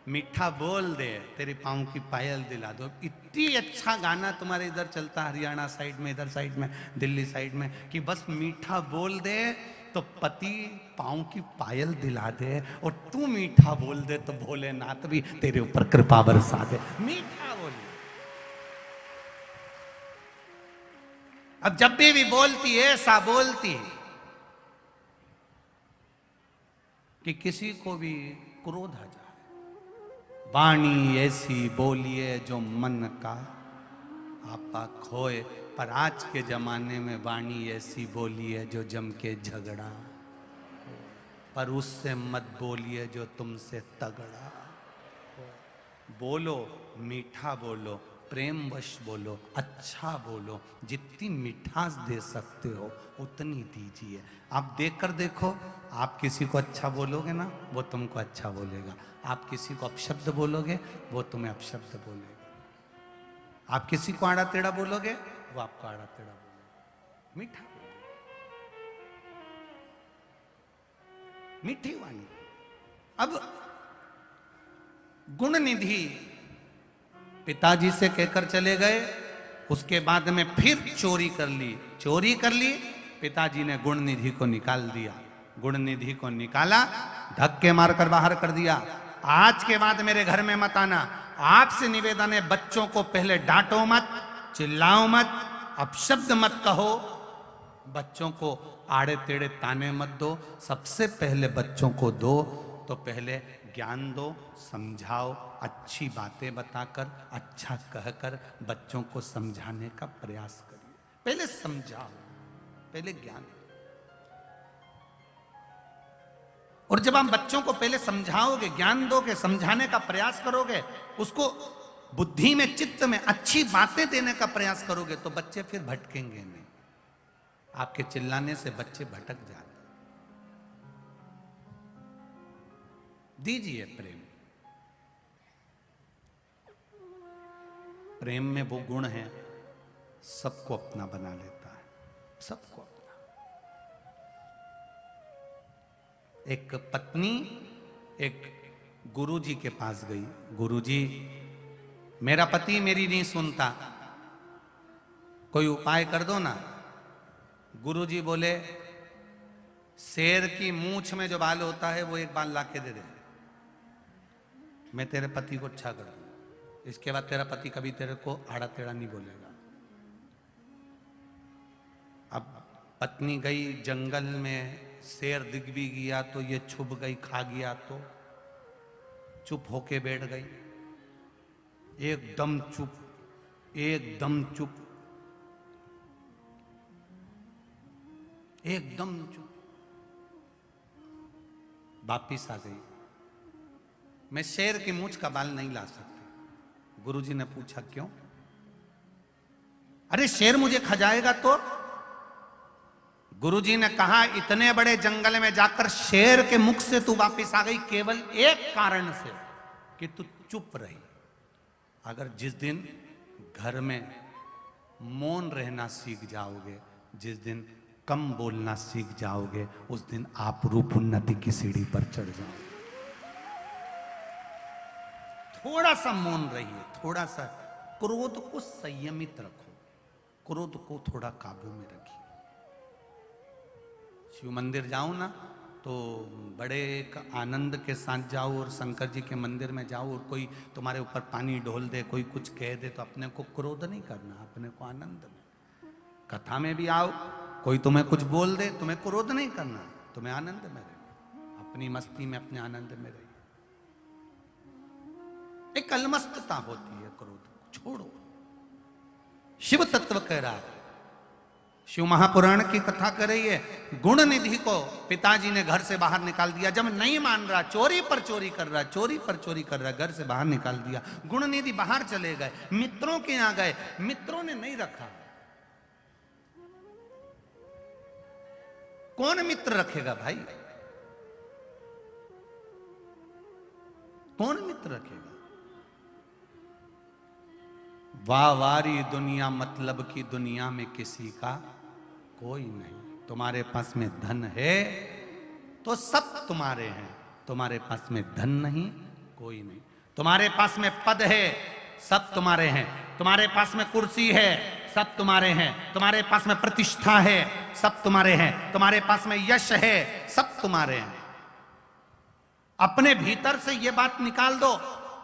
Speaker 1: मीठा बोल दे तेरे पाँव की पायल दिला दो। इतनी अच्छा गाना तुम्हारे इधर चलता, हरियाणा साइड में, इधर साइड में, दिल्ली साइड में, कि बस मीठा बोल दे तो पति पाँव की पायल दिला दे, और तू मीठा बोल दे तो भोलेनाथ भी तेरे ऊपर कृपा बरसा दे। मीठा बोल। अब जब भी बोलती है ऐसा बोलती कि किसी को भी क्रोध आ जाए। वाणी ऐसी बोलिए जो मन का आपा खोए, पर आज के जमाने में वाणी ऐसी बोलिए जो जम के झगड़ा, पर उससे मत बोलिए जो तुमसे तगड़ा। बोलो, मीठा बोलो, प्रेमवश बोलो, अच्छा बोलो, जितनी मिठास दे सकते हो उतनी दीजिए। आप देखकर देखो, आप किसी को अच्छा बोलोगे ना वो तुमको अच्छा बोलेगा, आप किसी को अपशब्द बोलोगे वो तुम्हें अपशब्द बोलेगा, आप किसी को आड़ा टेढ़ा बोलोगे वो आपको आड़ा टेढ़ा बोलेगा। मीठा, मीठी वाणी। अब गुण निधि पिताजी से कहकर चले गए, उसके बाद में फिर चोरी कर ली। पिताजी ने गुण निधि को निकाल दिया, गुण निधि को निकाला, धक्के मारकर बाहर कर दिया। आज के बाद मेरे घर में मत आना, आपसे निवेदन है बच्चों को पहले डांटो मत, चिल्लाओ मत, अपशब्द मत कहो, बच्चों को आड़े टेढ़े ताने मत दो। सबसे पहले बच्चों को दो तो पहले ज्ञान दो, समझाओ, अच्छी बातें बताकर, अच्छा कहकर बच्चों को समझाने का प्रयास करिए। पहले समझाओ, पहले ज्ञान। और जब आप बच्चों को पहले समझाओगे, ज्ञान दोगे, समझाने का प्रयास करोगे, उसको बुद्धि में, चित्त में अच्छी बातें देने का प्रयास करोगे, तो बच्चे फिर भटकेंगे नहीं। आपके चिल्लाने से बच्चे भटक जाते। दीजिए प्रेम। प्रेम में वो गुण है, सबको अपना बना लेता है, सबको अपना। एक पत्नी एक गुरुजी के पास गई, गुरुजी मेरा पति मेरी नहीं सुनता, कोई उपाय कर दो ना। गुरुजी बोले शेर की मूंछ में जो बाल होता है वो एक बाल लाके दे दे, मैं तेरे पति को अच्छा कर दूं, इसके बाद तेरा पति कभी तेरे को आड़ा टेढ़ा नहीं बोलेगा। अब पत्नी गई जंगल में, शेर दिख भी गया तो ये छुप गई, खा गया तो चुप होके बैठ गई, एकदम चुप, एकदम चुप, एकदम चुप। वापिस आ गई, मैं शेर की मूंछ का बाल नहीं ला सकती। गुरुजी ने पूछा क्यों? अरे शेर मुझे खा जाएगा तो? गुरुजी ने कहा इतने बड़े जंगल में जाकर शेर के मुख से तू वापिस आ गई केवल एक कारण से कि तू चुप रही। अगर जिस दिन घर में मौन रहना सीख जाओगे, जिस दिन कम बोलना सीख जाओगे, उस दिन आप रूप उन्नति की सीढ़ी पर चढ़ जाओगे। थोड़ा सा मौन रहिए, थोड़ा सा क्रोध को संयमित रखो, क्रोध को थोड़ा काबू में रखिए। शिव मंदिर जाओ ना तो बड़े एक आनंद के साथ जाओ, और शंकर जी के मंदिर में जाओ और कोई तुम्हारे ऊपर पानी ढोल दे, कोई कुछ कह दे, तो अपने को क्रोध नहीं करना, अपने को आनंद में। कथा में भी आओ, कोई तुम्हें कुछ बोल दे, तुम्हें क्रोध नहीं करना, तुम्हें आनंद में रहो, अपनी मस्ती में, अपने आनंद में रहिए। एक अलमस्तता होती है, क्रोध छोड़ो। शिव तत्व कह रहा है, शिव महापुराण की कथा कर रही है, गुण निधि को पिताजी ने घर से बाहर निकाल दिया। जब नहीं मान रहा, चोरी पर चोरी कर रहा, चोरी पर चोरी कर रहा, घर से बाहर निकाल दिया। गुण निधि बाहर चले गए, मित्रों के यहां गए, मित्रों ने नहीं रखा। कौन मित्र रखेगा भाई? कौन मित्र रखेगा? वाहवारी दुनिया, मतलब की दुनिया में किसी का कोई नहीं। तुम्हारे पास में धन है तो सब तुम्हारे हैं, तुम्हारे पास में धन नहीं, कोई नहीं। तुम्हारे पास में पद है, सब तुम्हारे हैं। तुम्हारे पास में कुर्सी है, सब तुम्हारे हैं। तुम्हारे पास में प्रतिष्ठा है, सब तुम्हारे हैं। तुम्हारे पास में यश है, सब तुम्हारे हैं। अपने भीतर से यह बात निकाल दो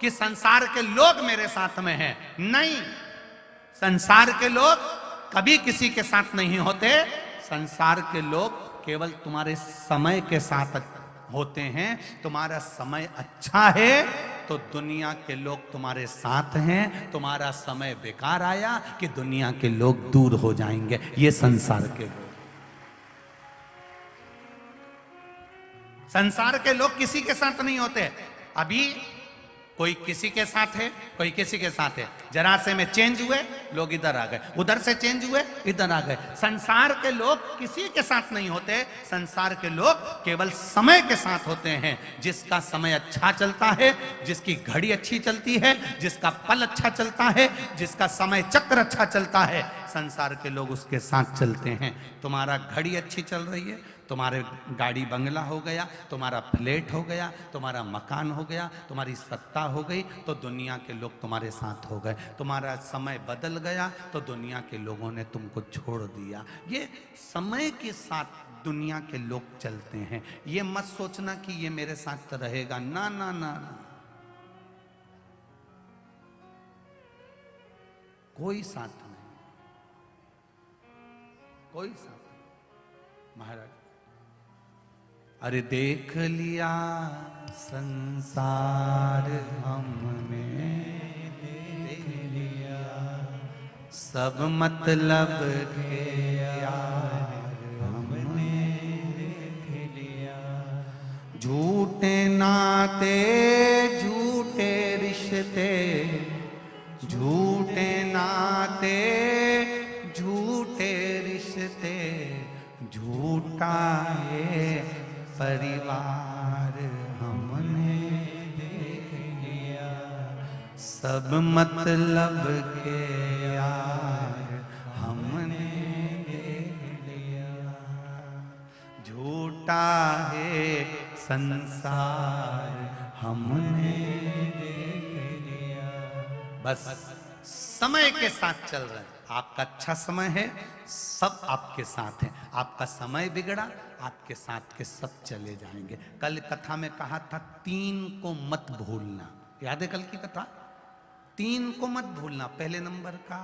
Speaker 1: कि संसार के लोग मेरे साथ में हैं। नहीं, संसार के लोग कभी किसी के साथ नहीं होते। संसार के लोग केवल तुम्हारे समय के साथ होते हैं। तुम्हारा समय अच्छा है तो दुनिया के लोग तुम्हारे साथ हैं। तुम्हारा समय बेकार आया कि दुनिया के लोग दूर हो जाएंगे। ये संसार के लोग, संसार के लोग किसी के साथ नहीं होते। अभी कोई किसी के साथ है, कोई किसी के साथ है। जरा से में चेंज हुए, लोग इधर आ गए, उधर से चेंज हुए, इधर आ गए। संसार के लोग किसी के साथ नहीं होते। संसार के लोग केवल समय के साथ होते हैं। जिसका समय अच्छा चलता है, जिसकी घड़ी अच्छी चलती है, जिसका पल अच्छा चलता है, जिसका समय चक्र अच्छा चलता है, संसार के लोग उसके साथ चलते हैं। तुम्हारा घड़ी अच्छी चल रही है, तुम्हारे गाड़ी बंगला हो गया, तुम्हारा फ्लैट हो गया, तुम्हारा मकान हो गया, तुम्हारी सत्ता हो गई, तो दुनिया के लोग तुम्हारे साथ हो गए। तुम्हारा समय बदल गया तो दुनिया के लोगों ने तुमको छोड़ दिया। ये समय के साथ दुनिया के लोग चलते हैं। ये मत सोचना कि ये मेरे साथ रहेगा। ना ना ना ना, कोई साथ नहीं, कोई साथ नहीं। महाराज, अरे देख लिया संसार हमने, देख लिया सब मतलब के यार नाते झूठे रिश्ते, झूठे नाते झूठे रिश्ते, झूठा है परिवार हमने देख लिया, सब मतलब के यार हमने देख लिया, झूठा है संसार हमने देख लिया। बस समय के साथ चल रहे हैं। आपका अच्छा समय है, सब आपके साथ है। आपका समय बिगड़ा, आपके साथ के सब चले जाएंगे। कल कथा में कहा था 3 को मत भूलना, याद है कल की कथा? 3 को मत भूलना। पहले नंबर का,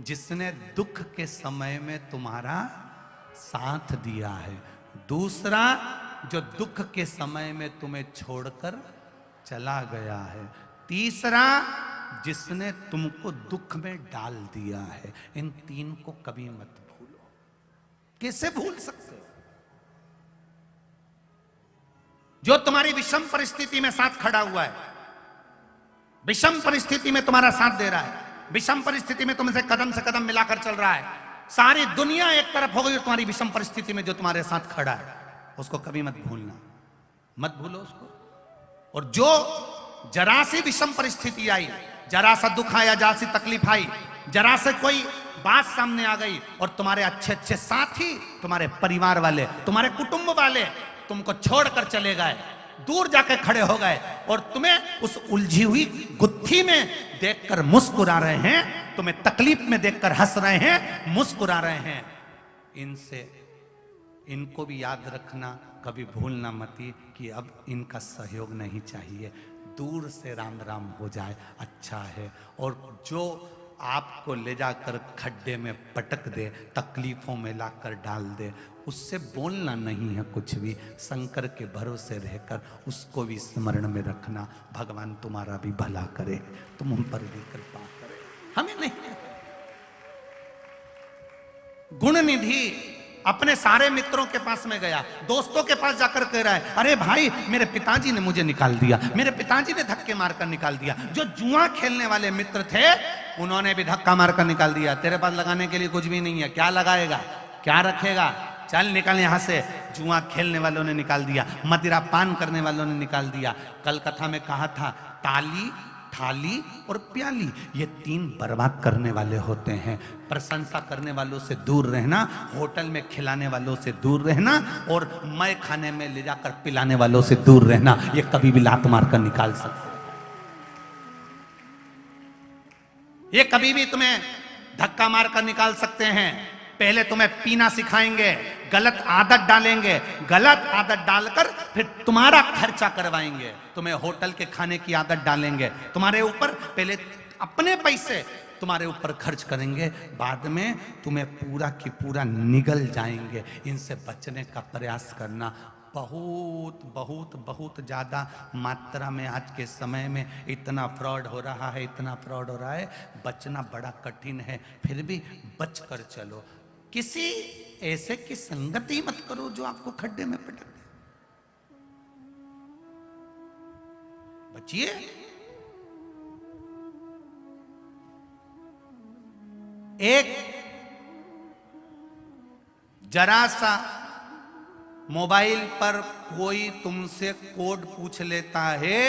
Speaker 1: जिसने दुख के समय में तुम्हारा साथ दिया है। दूसरा, जो दुख के समय में तुम्हें छोड़कर चला गया है। तीसरा, जिसने तुमको दुख में डाल दिया है। इन 3 को कभी मत भूलो। कैसे भूल सकते हो? जो तुम्हारी विषम परिस्थिति में साथ खड़ा हुआ है, विषम परिस्थिति में तुम्हारा साथ दे रहा है, विषम परिस्थिति में तुमसे कदम से कदम मिलाकर चल रहा है, सारी दुनिया एक तरफ हो गई और तुम्हारी विषम परिस्थिति में जो तुम्हारे साथ खड़ा है, उसको कभी मत भूलना, मत भूलो उसको। और जो जरा सी विषम परिस्थिति आई, जरा सा दुख आया, जरा सी तकलीफ आई, जरा से कोई बात सामने आ गई और तुम्हारे अच्छे अच्छे साथी, तुम्हारे परिवार वाले, तुम्हारे कुटुंब वाले तुमको छोड़कर चले गए, दूर जाके खड़े हो गए और तुम्हें उस उलझी हुई गुत्थी में देखकर मुस्कुरा रहे हैं, तुम्हें तकलीफ में देखकर हंस रहे हैं, मुस्कुरा रहे हैं। इनको भी याद रखना, कभी भूलना मत कि अब इनका सहयोग नहीं चाहिए। दूर से राम राम हो जाए अच्छा है। और जो आपको ले जाकर खड्डे में पटक दे, तकलीफों में लाकर डाल दे, उससे बोलना नहीं है कुछ भी। शंकर के भरोसे रहकर उसको भी स्मरण में रखना। भगवान तुम्हारा भी भला करे, तुम हम पर भी कृपा करे, हमें नहीं। गुण निधि अपने सारे मित्रों के पास में गया, दोस्तों के पास जाकर कह रहा है, अरे भाई मेरे पिताजी ने मुझे निकाल दिया, मेरे पिताजी ने धक्के मारकर निकाल दिया। जो जुआ खेलने वाले मित्र थे उन्होंने भी धक्का मारकर निकाल दिया। तेरे पास लगाने के लिए कुछ भी नहीं है, क्या लगाएगा, क्या रखेगा, चल निकल यहां से। जुआ खेलने वालों ने निकाल दिया, मदिरा पान करने वालों ने निकाल दिया। कल कथा में कहा था ताली, थाली और प्याली, ये 3 बर्बाद करने वाले होते हैं। प्रशंसा करने वालों से दूर रहना, होटल में खिलाने वालों से दूर रहना और मैं खाने में ले जाकर पिलाने वालों से दूर रहना। ये कभी भी लात मारकर निकाल सकते, ये कभी भी तुम्हें धक्का मारकर निकाल सकते हैं। पहले तुम्हें पीना सिखाएंगे, गलत आदत डालेंगे, गलत आदत डालकर फिर तुम्हारा खर्चा करवाएंगे, तुम्हें होटल के खाने की आदत डालेंगे, तुम्हारे ऊपर पहले अपने पैसे तुम्हारे ऊपर खर्च करेंगे, बाद में तुम्हें पूरा की पूरा निगल जाएंगे। इनसे बचने का प्रयास करना। बहुत बहुत बहुत ज़्यादा मात्रा में आज के समय में इतना फ्रॉड हो रहा है, इतना फ्रॉड हो रहा है, बचना बड़ा कठिन है। फिर भी बच कर चलो। किसी ऐसे की संगति मत करो जो आपको खड्डे में पटक दे। बचिए। एक जरा सा मोबाइल पर कोई तुमसे कोड पूछ लेता है,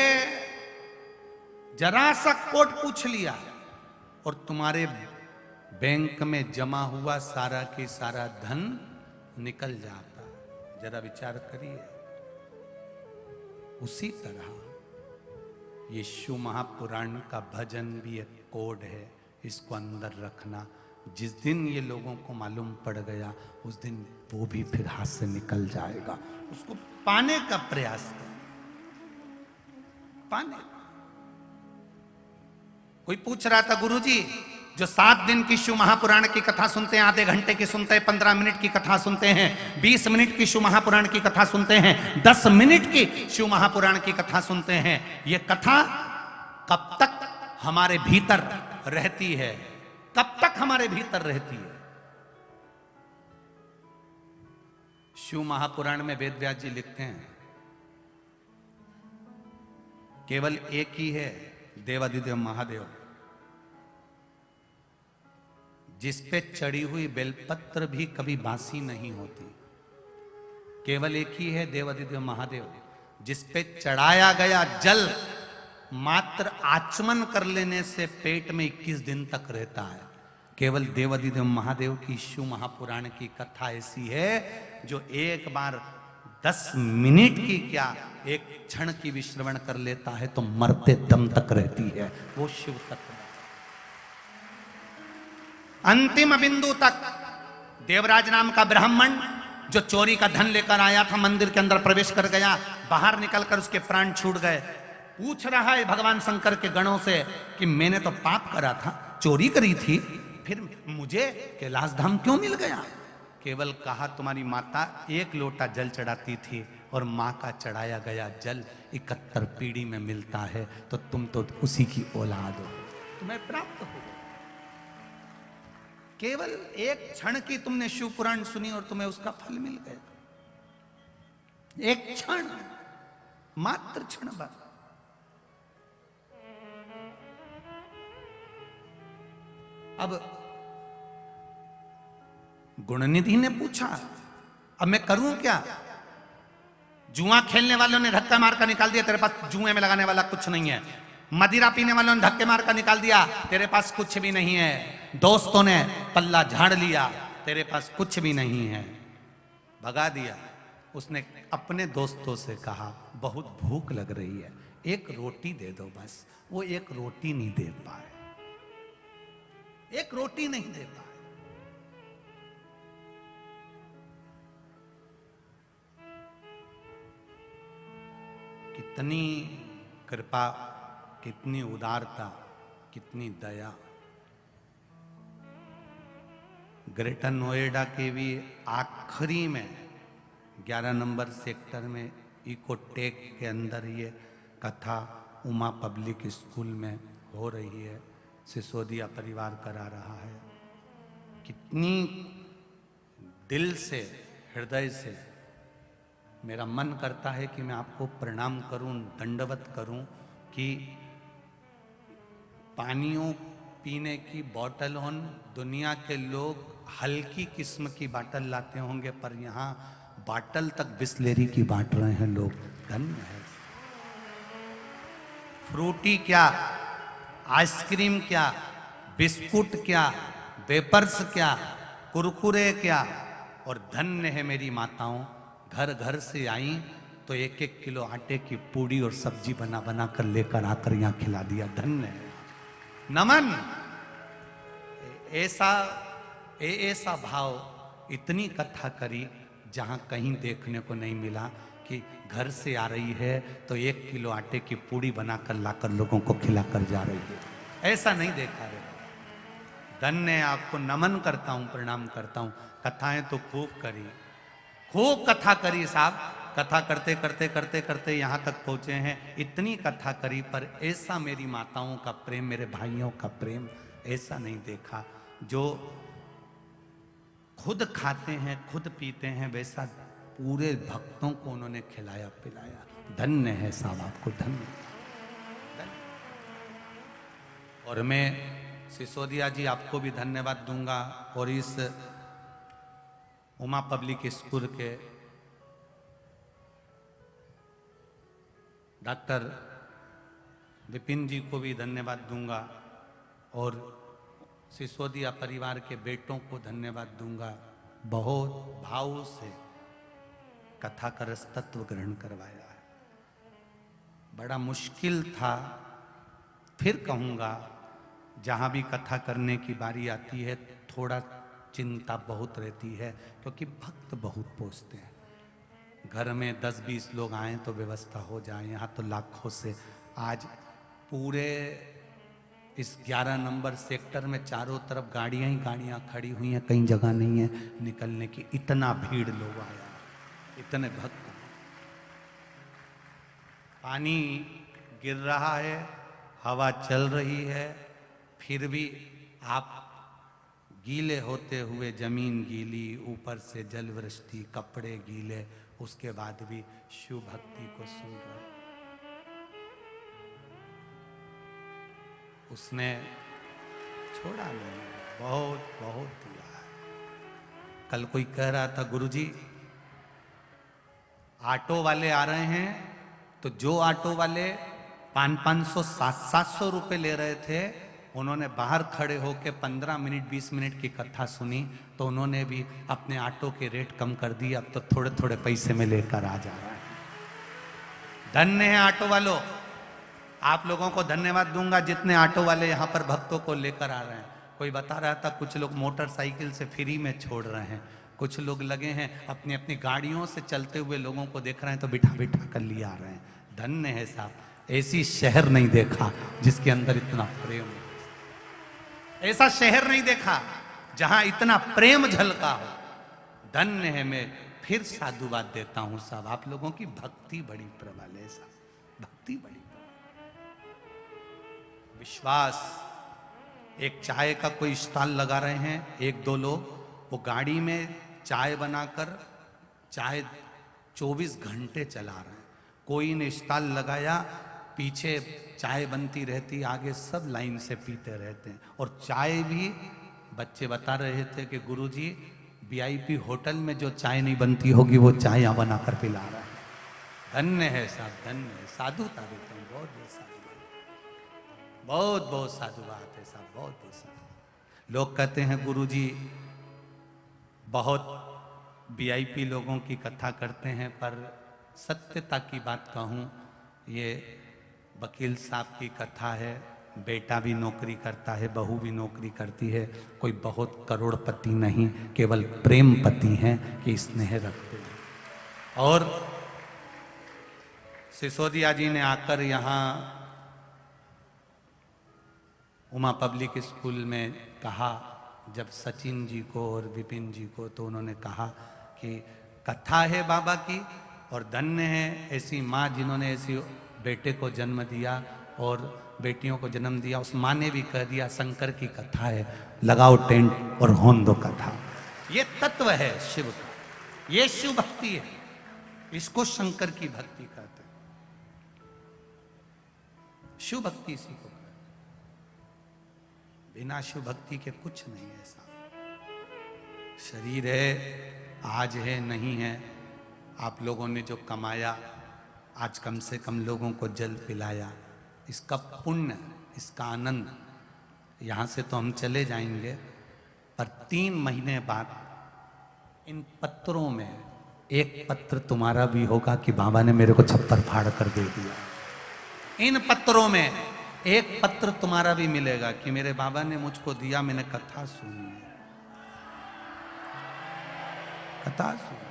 Speaker 1: जरा सा कोड पूछ लिया और तुम्हारे बैंक में जमा हुआ सारा की सारा धन निकल जाता। जरा विचार करिए। उसी तरह ये शिव महापुराण का भजन भी एक कोड है, इसको अंदर रखना। जिस दिन ये लोगों को मालूम पड़ गया उस दिन वो भी फिर हाथ से निकल जाएगा। उसको पाने का प्रयास कर, पाने। कोई पूछ रहा था, गुरुजी जो 7 दिन की शिव महापुराण की कथा सुनते हैं, आधे घंटे की सुनते हैं, 15 मिनट की कथा सुनते हैं, 20 मिनट की शिव महापुराण की कथा सुनते हैं, 10 मिनट की शिव महापुराण की कथा सुनते हैं, ये कथा कब तक हमारे भीतर रहती है, कब तक हमारे भीतर रहती है? शिव महापुराण में वेद व्यास जी लिखते हैं, केवल एक ही है, देवाधिदेव महादेव, जिस पे चढ़ी हुई बेलपत्र भी कभी बासी नहीं होती। केवल एक ही है देवाधिदेव महादेव, जिस पे चढ़ाया गया जल मात्र आचमन कर लेने से पेट में 21 दिन तक रहता है। केवल देवाधिदेव महादेव की शिव महापुराण की कथा ऐसी है जो एक बार 10 मिनट की क्या एक क्षण की भी श्रवण कर लेता है तो मरते दम तक रहती है। वो शिव तत्व अंतिम बिंदु तक। देवराज नाम का ब्राह्मण जो चोरी का धन लेकर आया था, मंदिर के अंदर प्रवेश कर गया, बाहर निकलकर उसके प्राण छूट गए। पूछ रहा है भगवान शंकर के गणों से कि मैंने तो पाप करा था, चोरी करी थी, फिर मुझे कैलाश धाम क्यों मिल गया? केवल कहा तुम्हारी माता एक लोटा जल चढ़ाती थी और माँ का चढ़ाया गया जल 71 पीढ़ी में मिलता है, तो तुम तो उसी की औलाद हो, तुम्हें प्राप्त हो। केवल एक क्षण की तुमने शिव पुराण सुनी और तुम्हें उसका फल मिल गया। एक क्षण, मात्र क्षण भर। अब गुणनिधि ने पूछा अब मैं करूं क्या? जुआ खेलने वालों ने धक्का मारकर निकाल दिया, तेरे पास जुए में लगाने वाला कुछ नहीं है। मदिरा पीने वालों ने धक्के मारकर निकाल दिया, तेरे पास कुछ भी नहीं है। दोस्तों ने पल्ला झाड़ लिया, तेरे पास कुछ भी नहीं है, भगा दिया। उसने अपने दोस्तों से कहा बहुत भूख लग रही है, एक रोटी दे दो बस। वो एक रोटी नहीं दे पाए, एक रोटी नहीं दे पाए। कितनी कृपा, कितनी उदारता, कितनी दया। ग्रेटर नोएडा के भी आखिरी में 11 नंबर सेक्टर में इकोटेक के अंदर ये कथा उमा पब्लिक स्कूल में हो रही है, सिसोदिया परिवार करा रहा है। कितनी दिल से, हृदय से मेरा मन करता है कि मैं आपको प्रणाम करूं, दंडवत करूं कि पानियों पीने की बोतल हो, दुनिया के लोग हल्की किस्म की बाटल लाते होंगे, पर यहाँ बाटल तक बिस्लेरी की बांट रहे हैं लोग। धन्य है। फ्रूटी क्या, आइसक्रीम क्या, बिस्कुट क्या, वेपर्स क्या, कुरकुरे क्या, और धन्य है मेरी माताओं, घर घर से आई तो 1-1 किलो आटे की पूड़ी और सब्जी बना बना कर लेकर आकर यहाँ खिला दिया। धन्य है, नमन। ऐसा भाव, इतनी कथा करी जहां कहीं देखने को नहीं मिला कि घर से आ रही है तो 1 किलो आटे की पूड़ी बनाकर लाकर लोगों को खिलाकर जा रही है। ऐसा नहीं देखा रे। धन्य है, आपको नमन करता हूं, प्रणाम करता हूं। कथाएं तो खूब करी, खूब कथा करी साहब। कथा करते करते करते करते यहाँ तक पहुँचे हैं। इतनी कथा करी पर ऐसा मेरी माताओं का प्रेम, मेरे भाइयों का प्रेम ऐसा नहीं देखा। जो खुद खाते हैं, खुद पीते हैं, वैसा पूरे भक्तों को उन्होंने खिलाया पिलाया। धन्य है साहब, आपको धन्य। और मैं सिसोदिया जी आपको भी धन्यवाद दूंगा, और इस उमा पब्लिक स्कूल के डॉक्टर विपिन जी को भी धन्यवाद दूंगा, और सिसोदिया परिवार के बेटों को धन्यवाद दूंगा। बहुत भाव से कथा का रस तत्व ग्रहण करवाया है। बड़ा मुश्किल था, फिर कहूँगा, जहाँ भी कथा करने की बारी आती है थोड़ा चिंता बहुत रहती है, क्योंकि भक्त बहुत पहुँचते हैं। घर में 10-20 लोग आए तो व्यवस्था हो जाए, यहाँ तो लाखों से। आज पूरे इस 11 नंबर सेक्टर में चारों तरफ गाड़ियां ही गाड़ियां खड़ी हुई हैं, कहीं जगह नहीं है निकलने की। इतना भीड़ लोग आया, इतने भक्त। पानी गिर रहा है, हवा चल रही है, फिर भी आप गीले होते हुए, जमीन गीली, ऊपर से जल वृष्टि, कपड़े गीले, उसके बाद भी शिव भक्ति को सुन रहे। उसने छोड़ा नहीं, बहुत बहुत दिया है। कल कोई कह रहा था गुरुजी ऑटो वाले आ रहे हैं, तो जो ऑटो वाले 500 700 रुपए ले रहे थे, उन्होंने बाहर खड़े होकर 15 मिनट 20 मिनट की कथा सुनी, तो उन्होंने भी अपने ऑटो के रेट कम कर दिए, अब तो थोड़े थोड़े पैसे में लेकर आ जा रहा है। धन्य है ऑटो वालों, आप लोगों को धन्यवाद दूंगा जितने ऑटो वाले यहाँ पर भक्तों को लेकर आ रहे हैं। कोई बता रहा था कुछ लोग मोटरसाइकिल से फ्री में छोड़ रहे हैं, कुछ लोग लगे हैं अपनी अपनी गाड़ियों से चलते हुए लोगों को देख रहे हैं तो बिठा बिठा कर लिए आ रहे हैं। धन्य है साहब, ऐसी शहर नहीं देखा जिसके अंदर इतना प्रेम, ऐसा शहर नहीं देखा जहां इतना प्रेम झलका हो। धन्य है। मैं फिर साधुवाद देता हूं साहब, आप लोगों की भक्ति बड़ी प्रबल है साहब, भक्ति बड़ी विश्वास। एक चाय का कोई स्टॉल लगा रहे हैं, एक दो लोग, वो गाड़ी में चाय बनाकर चाय 24 घंटे चला रहे हैं। कोई ने स्टॉल लगाया, पीछे चाय बनती रहती, आगे सब लाइन से पीते रहते हैं। और चाय भी बच्चे बता रहे थे कि गुरुजी वीआईपी होटल में जो चाय नहीं बनती होगी वो चाय यहाँ बनाकर पिला रहा है। धन्य है साहब, धन्य है। साधुता देता हूँ, बहुत बहुत साधु, बहुत बहुत साधु बात है साहब, बहुत बहुत साधु। लोग कहते हैं गुरुजी बहुत वीआईपी लोगों की कथा करते हैं, पर सत्यता की बात कहूँ, ये वकील साहब की कथा है, बेटा भी नौकरी करता है, बहू भी नौकरी करती है, कोई बहुत करोड़पति नहीं, केवल प्रेम पति हैं कि स्नेह रखते हैं। और सिसोदिया जी ने आकर यहाँ उमा पब्लिक स्कूल में कहा, जब सचिन जी को और विपिन जी को, तो उन्होंने कहा कि कथा है बाबा की, और धन्य है ऐसी माँ जिन्होंने ऐसी बेटे को जन्म दिया और बेटियों को जन्म दिया। उस माँ ने भी कह दिया शंकर की कथा है, लगाओ टेंट और होन दो कथा। ये तत्व है शिव का, ये शिव भक्ति है, इसको शंकर की भक्ति कहते हैं। शिव भक्ति इसी को, बिना शिव भक्ति के कुछ नहीं है साहब। शरीर है, आज है नहीं है, आप लोगों ने जो कमाया, आज कम से कम लोगों को जल पिलाया, इसका पुण्य, इसका आनंद, यहाँ से तो हम चले जाएंगे, पर 3 महीने बाद इन पत्रों में एक पत्र तुम्हारा भी होगा कि बाबा ने मेरे को छप्पर फाड़ कर दे दिया। इन पत्रों में एक पत्र तुम्हारा भी मिलेगा कि मेरे बाबा ने मुझको दिया, मैंने कथा सुनी है, कथा सुनी।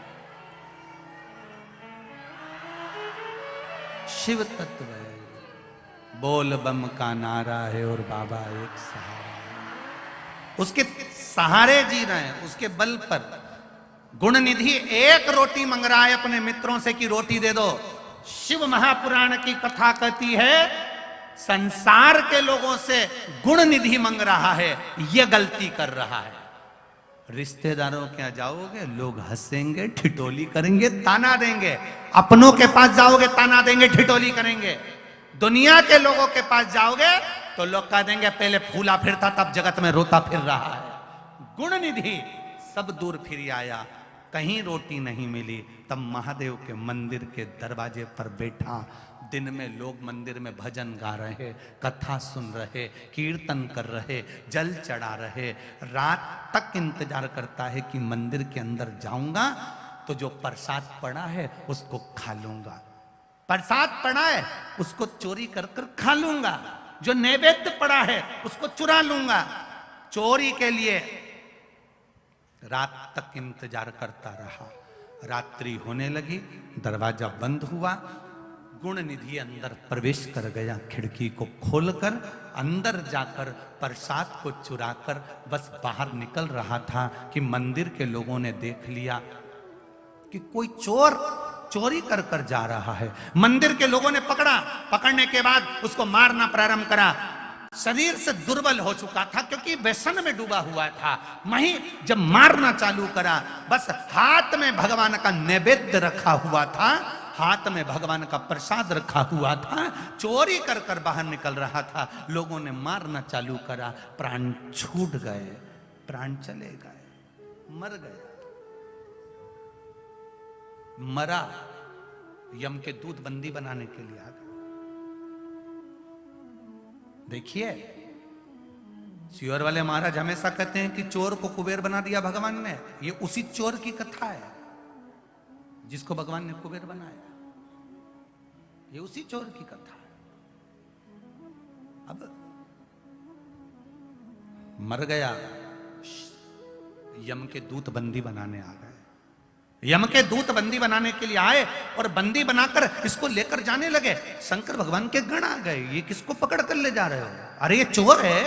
Speaker 1: शिव तत्व है, बोल बम का नारा है और बाबा एक सहारा है। उसके सहारे जी रहे हैं, उसके बल पर। गुण निधि एक रोटी मंग रहा है अपने मित्रों से कि रोटी दे दो। शिव महापुराण की कथा कहती है संसार के लोगों से गुण निधि मंग रहा है, यह गलती कर रहा है। रिश्तेदारों के यहाँ जाओगे, लोग हंसेंगे, ठिठोली करेंगे, ताना देंगे। अपनों के पास जाओगे, ताना देंगे, ठिठोली करेंगे। दुनिया के लोगों के पास जाओगे तो लोग कह देंगे पहले फूला फिरता तब जगत में रोता फिर रहा है। गुण निधि सब दूर फिर आया, कहीं रोटी नहीं मिली, तब महादेव के मंदिर के दरवाजे पर बैठा। दिन में लोग मंदिर में भजन गा रहे, कथा सुन रहे, कीर्तन कर रहे, जल चढ़ा रहे। रात तक इंतजार करता है कि मंदिर के अंदर जाऊंगा तो जो प्रसाद पड़ा है उसको खा लूंगा। प्रसाद पड़ा है उसको चोरी कर कर खा लूंगा, जो नैवेद्य पड़ा है उसको चुरा लूंगा। चोरी के लिए रात तक इंतजार करता रहा। रात्रि होने लगी, दरवाजा बंद हुआ। गुण निधि अंदर प्रवेश कर गया, खिड़की को खोलकर अंदर जाकर प्रसाद को चुराकर बस बाहर निकल रहा था कि मंदिर के लोगों ने देख लिया कि कोई चोर चोरी कर कर जा रहा है। मंदिर के लोगों ने पकड़ा, पकड़ने के बाद उसको मारना प्रारंभ करा। शरीर से दुर्बल हो चुका था क्योंकि व्यसन में डूबा हुआ था। वहीं जब मारना चालू करा, बस हाथ में भगवान का नैवेद्य रखा हुआ था, हाथ में भगवान का प्रसाद रखा हुआ था, चोरी कर कर बाहर निकल रहा था, लोगों ने मारना चालू करा, प्राण छूट गए, प्राण चले गए, मर गया। मरा, यम के दूत बंदी बनाने के लिए आ गए। देखिए, सियोर वाले महाराज हमेशा कहते हैं कि चोर को कुबेर बना दिया भगवान ने। ये उसी चोर की कथा है जिसको भगवान ने कुबेर बनाया। ये उसी चोर की कथा है। अब मर गया, यम के दूत बंदी बनाने आ गए। यम के दूत बंदी बनाने के लिए आए और बंदी बनाकर इसको लेकर जाने लगे। शंकर भगवान के गण आ गए, ये किसको पकड़ कर ले जा रहे हो? अरे ये चोर है,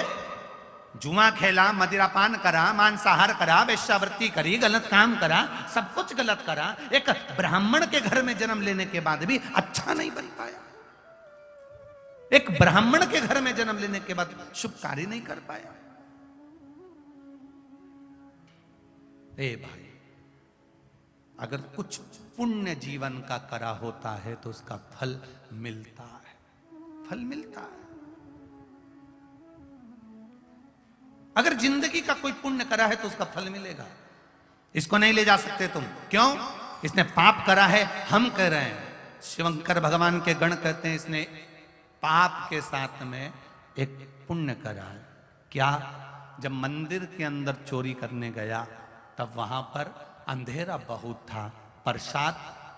Speaker 1: जुआ खेला, मदिरापान करा, मांसाहार करा, वेश्यावृत्ति करी, गलत काम करा, सब कुछ गलत करा। एक ब्राह्मण के घर में जन्म लेने के बाद भी अच्छा नहीं बन पाया। एक ब्राह्मण के घर में जन्म लेने के बाद शुभ कार्य नहीं कर पाया। ए भाई, अगर कुछ पुण्य जीवन का करा होता है तो उसका फल मिलता है, फल मिलता है। अगर जिंदगी का कोई पुण्य करा है तो उसका फल मिलेगा। इसको नहीं ले जा सकते तुम, क्यों? इसने पाप करा है, हम कह रहे हैं। शंकर भगवान के गण कहते हैं इसने पाप के साथ में एक पुण्य करा है। क्या? जब मंदिर के अंदर चोरी करने गया तब वहां पर अंधेरा बहुत था, प्रसाद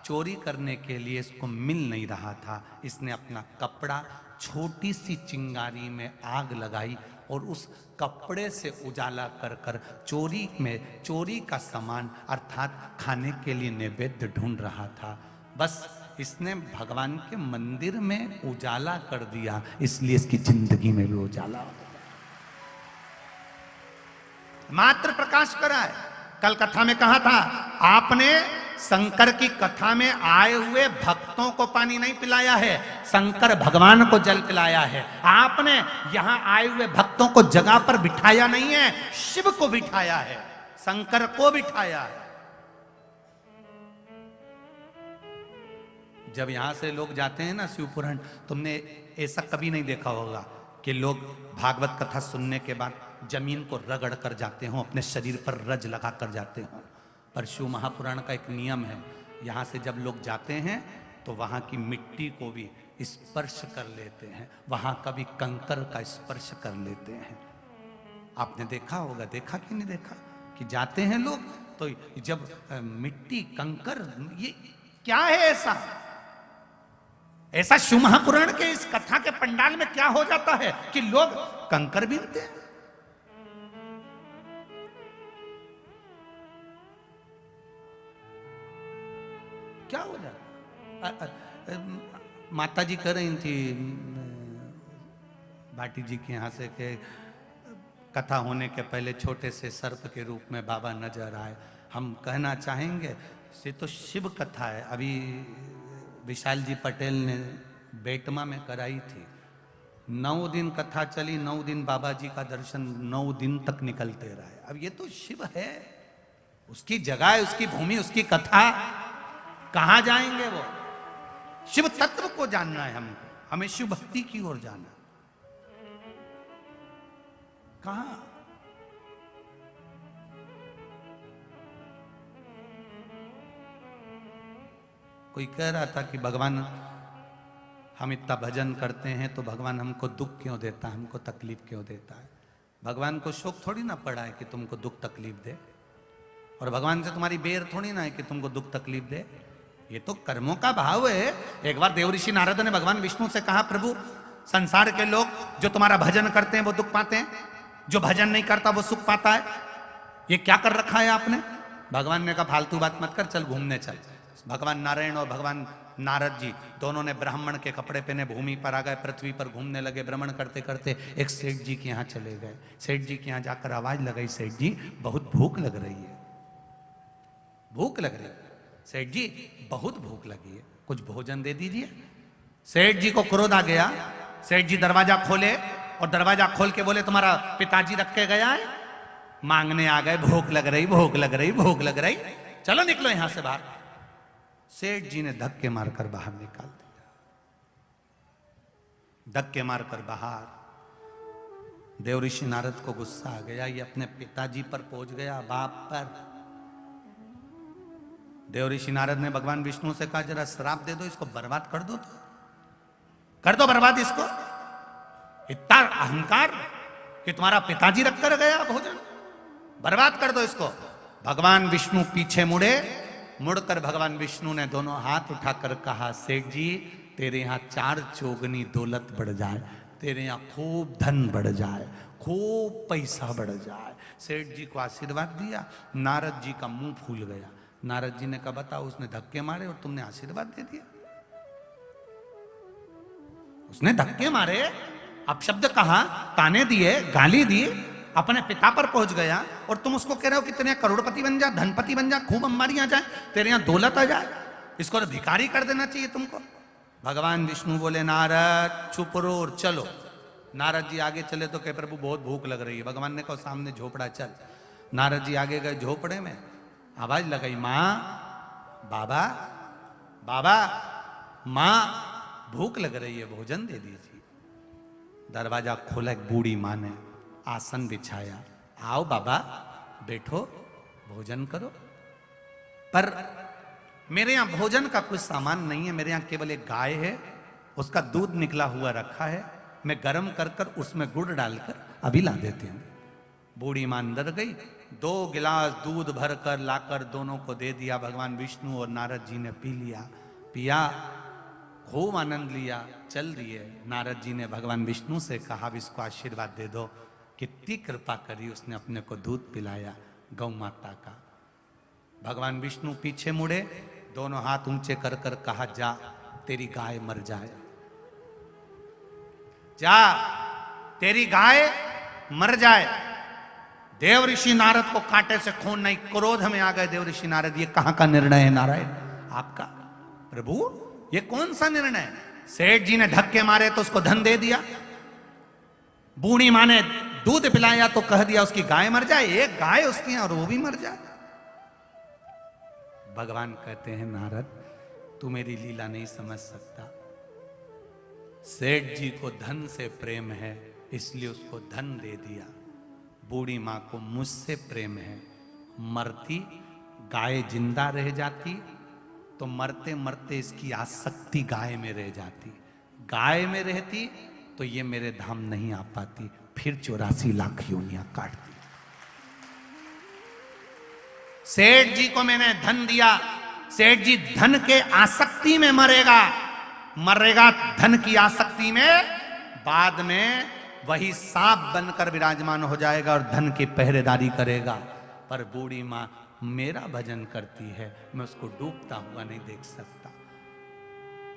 Speaker 1: चोरी करने के लिए इसको मिल नहीं रहा था। इसने अपना कपड़ा छोटी सी चिंगारी में आग लगाई और उस कपड़े से उजाला कर कर चोरी का सामान अर्थात खाने के लिए नैवेद्य ढूंढ रहा था। बस इसने भगवान के मंदिर में उजाला कर दिया, इसलिए इसकी जिंदगी में भी उजाला हो गया। मात्र प्रकाश करा है। कल कथा में कहा था, आपने शंकर की कथा में आए हुए भक्तों को पानी नहीं पिलाया है, शंकर भगवान को जल पिलाया है। आपने यहां आए हुए भक्तों को जगह पर बिठाया नहीं है, शिव को बिठाया है, शंकर को बिठाया है। जब यहां से लोग जाते हैं ना शिवपुराण, तुमने ऐसा कभी नहीं देखा होगा कि लोग भागवत कथा सुनने के बाद जमीन को रगड़ कर जाते हो, अपने शरीर पर रज लगा कर जाते हो। पर शिव महापुराण का एक नियम है, यहाँ से जब लोग जाते हैं तो वहाँ की मिट्टी को भी स्पर्श कर लेते हैं, वहाँ का भी कंकर का स्पर्श कर लेते हैं। आपने देखा होगा, देखा कि नहीं देखा कि जाते हैं लोग तो जब मिट्टी कंकर, ये क्या है ऐसा? ऐसा शिव महापुराण के इस कथा के पंडाल में क्या हो जाता है कि लोग कंकर बीनते हैं? क्या हो जाता? माता जी कह रही थी भाटी जी के यहाँ से कि कथा होने के पहले छोटे से सर्प के रूप में बाबा नजर आए। हम कहना चाहेंगे ये तो शिव कथा है। अभी विशाल जी पटेल ने बेटमा में कराई थी, 9 दिन कथा चली, 9 दिन बाबा जी का दर्शन 9 दिन तक निकलते रहे। अब ये तो शिव है, उसकी जगह, उसकी भूमि, उसकी कथा, कहां जाएंगे वो? शिव तत्व को जानना है हमको, हमें शिव भक्ति की ओर जाना। कहां? कोई कह रहा था कि भगवान हम इतना भजन करते हैं तो भगवान हमको दुख क्यों देता है, हमको तकलीफ क्यों देता है? भगवान को शौक थोड़ी ना पड़ा है कि तुमको दुख तकलीफ दे, और भगवान से तुम्हारी बेर थोड़ी ना है कि तुमको दुख तकलीफ दे। ये तो कर्मों का भाव है। एक बार देवऋषि नारद ने भगवान विष्णु से कहा, प्रभु संसार के लोग जो तुम्हारा भजन करते हैं वो दुख पाते हैं, जो भजन नहीं करता वो सुख पाता है, ये क्या कर रखा है आपने? भगवान ने कहा फालतू बात मत कर, चल घूमने चल। भगवान नारायण और भगवान नारद जी दोनों ने ब्राह्मण के कपड़े पहने भूमि पर आ गए, पृथ्वी पर घूमने लगे। भ्रमण करते करते एक सेठ जी के यहाँ चले गए। सेठ जी के यहाँ जाकर आवाज लगाई, सेठ जी बहुत भूख लग रही है, भूख लग रही है, सेठ जी बहुत भूख लगी है, कुछ भोजन दे दीजिए। सेठ जी को क्रोध आ गया। सेठ जी दरवाजा खोले और दरवाजा खोल के बोले, तुम्हारा पिताजी रख के गया है? मांगने आ गए, भूख लग रही, भूख लग रही, भूख लग रही, चलो निकलो यहां से बाहर। सेठ जी ने धक्के मारकर बाहर निकाल दिया। धक्के मारकर बाहर। देव ऋषि नारद को गुस्सा आ गया, ये अपने पिताजी पर पहुंच गया, बाप पर। देव ऋषि नारद ने भगवान विष्णु से कहा, जरा श्राप दे दो, इसको बर्बाद कर दो, तो कर दो बर्बाद इसको। इतना अहंकार कि तुम्हारा पिताजी रख कर गया भोजन, बर्बाद कर दो इसको। भगवान विष्णु पीछे मुड़े, मुड़कर भगवान विष्णु ने दोनों हाथ उठाकर कहा, सेठ जी तेरे यहां 4 चौगनी दौलत बढ़ जाए, तेरे यहां खूब धन बढ़ जाए, खूब पैसा बढ़ जाए। सेठ जी को आशीर्वाद दिया। नारद जी का मुंह फूल गया। नारद जी ने कहा, बताओ, उसने धक्के मारे और तुमने आशीर्वाद दे दिया? उसने धक्के मारे, अपशब्द कहा, ताने दिए, गाली दी, अपने पिता पर पहुंच गया, और तुम उसको कह रहे हो कि तेरे करोड़पति बन जा, धनपति बन जा, खूब अंबारी आ जाए, तेरे यहां दौलत आ जाए, इसको तो भिखारी कर देना चाहिए तुमको। भगवान विष्णु बोले, नारद चुप रहो और चलो। नारद जी आगे चले तो कहे, प्रभु बहुत भूख लग रही है। भगवान ने कहा, सामने झोपड़ा चल। नारद जी आगे गए, झोपड़े में आवाज लगाई, मां, बाबा, बाबा, मां, भूख लग रही है, भोजन दे दीजिए। दरवाजा खोला, एक बूढ़ी मां ने आसन बिछाया, आओ बाबा बैठो, भोजन करो। पर मेरे यहां भोजन का कुछ सामान नहीं है, मेरे यहां केवल एक गाय है, उसका दूध निकला हुआ रखा है, मैं गर्म कर कर उसमें गुड़ डालकर अभी ला देती हूं। बूढ़ी मां अंदर गई, 2 गिलास दूध भरकर लाकर दोनों को दे दिया। भगवान विष्णु और नारद जी ने पी लिया, पिया, खूब आनंद लिया, चल दिए। नारद जी ने भगवान विष्णु से कहा, इसको आशीर्वाद दे दो। कितनी कृपा करी, उसने अपने को दूध पिलाया गौ माता का। भगवान विष्णु पीछे मुड़े, दोनों हाथ ऊंचे कर कर कहा, जा तेरी गाय मर जाए, जा तेरी गाय मर जाए। देव ऋषि नारद को कांटे से खून नहीं, क्रोध में आ गए देव ऋषि नारद, ये कहां का निर्णय है नारायण आपका? प्रभु ये कौन सा निर्णय? सेठ जी ने धक्के मारे तो उसको धन दे दिया, बूढ़ी मां ने दूध पिलाया तो कह दिया उसकी गाय मर जाए, एक गाय उसकी और वो भी मर जाए। भगवान कहते हैं, नारद तू मेरी लीला नहीं समझ सकता। सेठ जी को धन से प्रेम है, इसलिए उसको धन दे दिया। बूढ़ी मां को मुझसे प्रेम है, मरती गाय जिंदा रह जाती तो मरते मरते इसकी आसक्ति गाय में रह जाती, गाय में रहती तो ये मेरे धाम नहीं आ पाती, फिर 84 लाख योनियां काटती। सेठ जी को मैंने धन दिया, सेठ जी धन के आसक्ति में मरेगा, मरेगा धन की आसक्ति में, बाद में वही सांप बनकर विराजमान हो जाएगा और धन की पहरेदारी करेगा। पर बूढ़ी मां मेरा भजन करती है, मैं उसको डूबता हुआ नहीं देख सकता।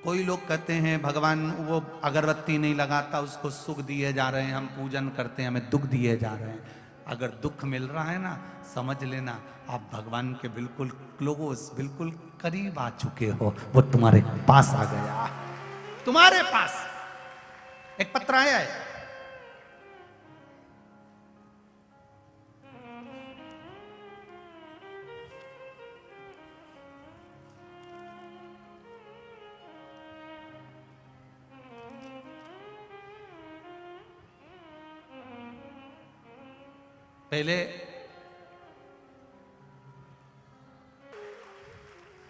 Speaker 1: कोई लोग कहते हैं भगवान वो अगरबत्ती नहीं लगाता, उसको सुख दिए जा रहे हैं, हम पूजन करते हैं, हमें दुख दिए जा रहे हैं। अगर दुख मिल रहा है ना, समझ लेना आप भगवान के बिल्कुल क्लोज, बिल्कुल करीब आ चुके हो, वो तुम्हारे पास आ गया, तुम्हारे पास। एक पत्र आया है, पहले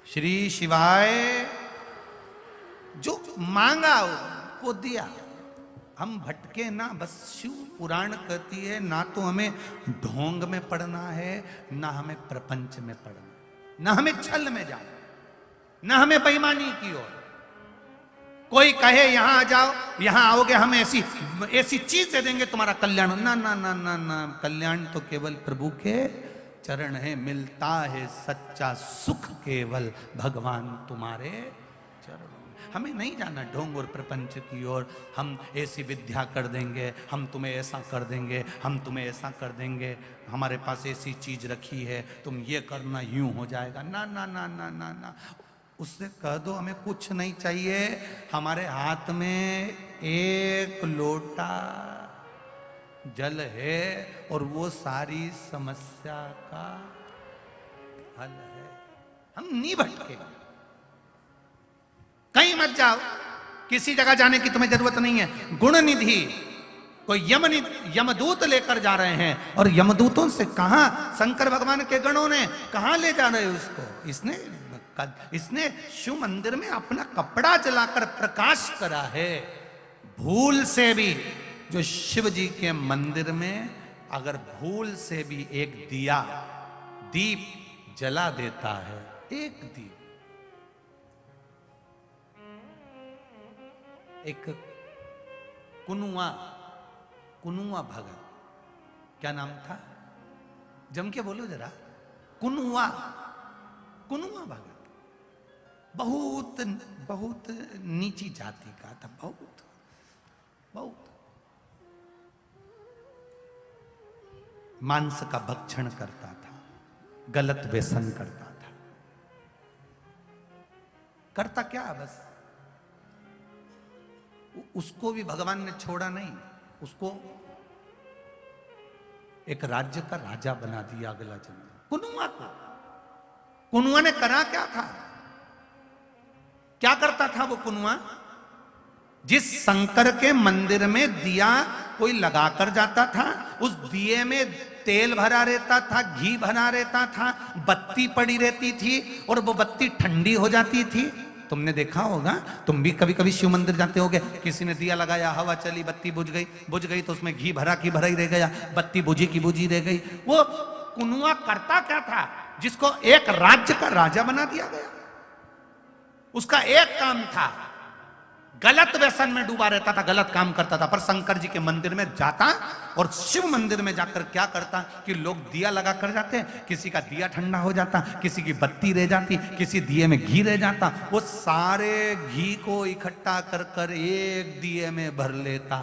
Speaker 1: श्री शिवाय जो मांगा वो दिया, हम भटके ना। बस शिव पुराण कहती है, ना तो हमें ढोंग में पड़ना है, ना हमें प्रपंच में पड़ना, ना हमें छल में जाना, ना हमें बेईमानी की ओर। कोई कहे यहां आ जाओ, यहां आओगे हम ऐसी ऐसी चीज दे देंगे तुम्हारा कल्याण, ना ना ना ना ना, कल्याण तो केवल प्रभु के चरण है, मिलता है सच्चा सुख केवल भगवान तुम्हारे चरण। हमें नहीं जाना ढोंग और प्रपंच की ओर, हम ऐसी विद्या कर देंगे, हम तुम्हें ऐसा कर देंगे, हम तुम्हें ऐसा कर देंगे, हमारे पास ऐसी चीज रखी है, तुम ये करना यूं हो जाएगा, ना ना ना ना ना ना। उससे कह दो हमें कुछ नहीं चाहिए, हमारे हाथ में एक लोटा जल है और वो सारी समस्या का हल है। हम नहीं भटके, कहीं मत जाओ, किसी जगह जाने की तुम्हें जरूरत नहीं है। गुण निधि कोई यमदूत लेकर जा रहे हैं, और यमदूतों से कहां शंकर भगवान के गणों ने कहां ले जा रहे उसको। इसने शिव मंदिर में अपना कपड़ा जलाकर प्रकाश करा है। भूल से भी जो शिव जी के मंदिर में अगर भूल से भी एक दीप जला देता है, एक दीप, एक कुनुआ भगत, क्या नाम था, जम के बोलो जरा, कुनुआ भगत, बहुत बहुत नीची जाति का था, बहुत बहुत मांस का भक्षण करता था, गलत व्यसन करता था। करता क्या, बस उसको भी भगवान ने छोड़ा नहीं, उसको एक राज्य का राजा बना दिया अगला जन्म। कुनुआ ने करा क्या था, क्या करता था वो कुनुआ? जिस शंकर के मंदिर में दिया कोई लगाकर जाता था, उस दिए में तेल भरा रहता था, घी भरा रहता था, बत्ती पड़ी रहती थी, और वो बत्ती ठंडी हो जाती थी। तुमने देखा होगा, तुम भी कभी कभी शिव मंदिर जाते होगे, किसी ने दिया लगाया, हवा चली, बत्ती बुझ गई तो उसमें घी भरा की भरा ही रह गया, बत्ती बुझी की बुझी रह गई। वो कुनुआ करता क्या था, जिसको एक राज्य का राजा बना दिया गया। उसका एक काम था, गलत व्यसन में डूबा रहता था, गलत काम करता था, पर शंकर जी के मंदिर में जाता और शिव मंदिर में जाकर क्या करता कि लोग दिया लगा कर जाते, किसी का दिया ठंडा हो जाता, किसी की बत्ती रह जाती, किसी दिए में घी रह जाता, वो सारे घी को इकट्ठा कर कर एक दिए में भर लेता,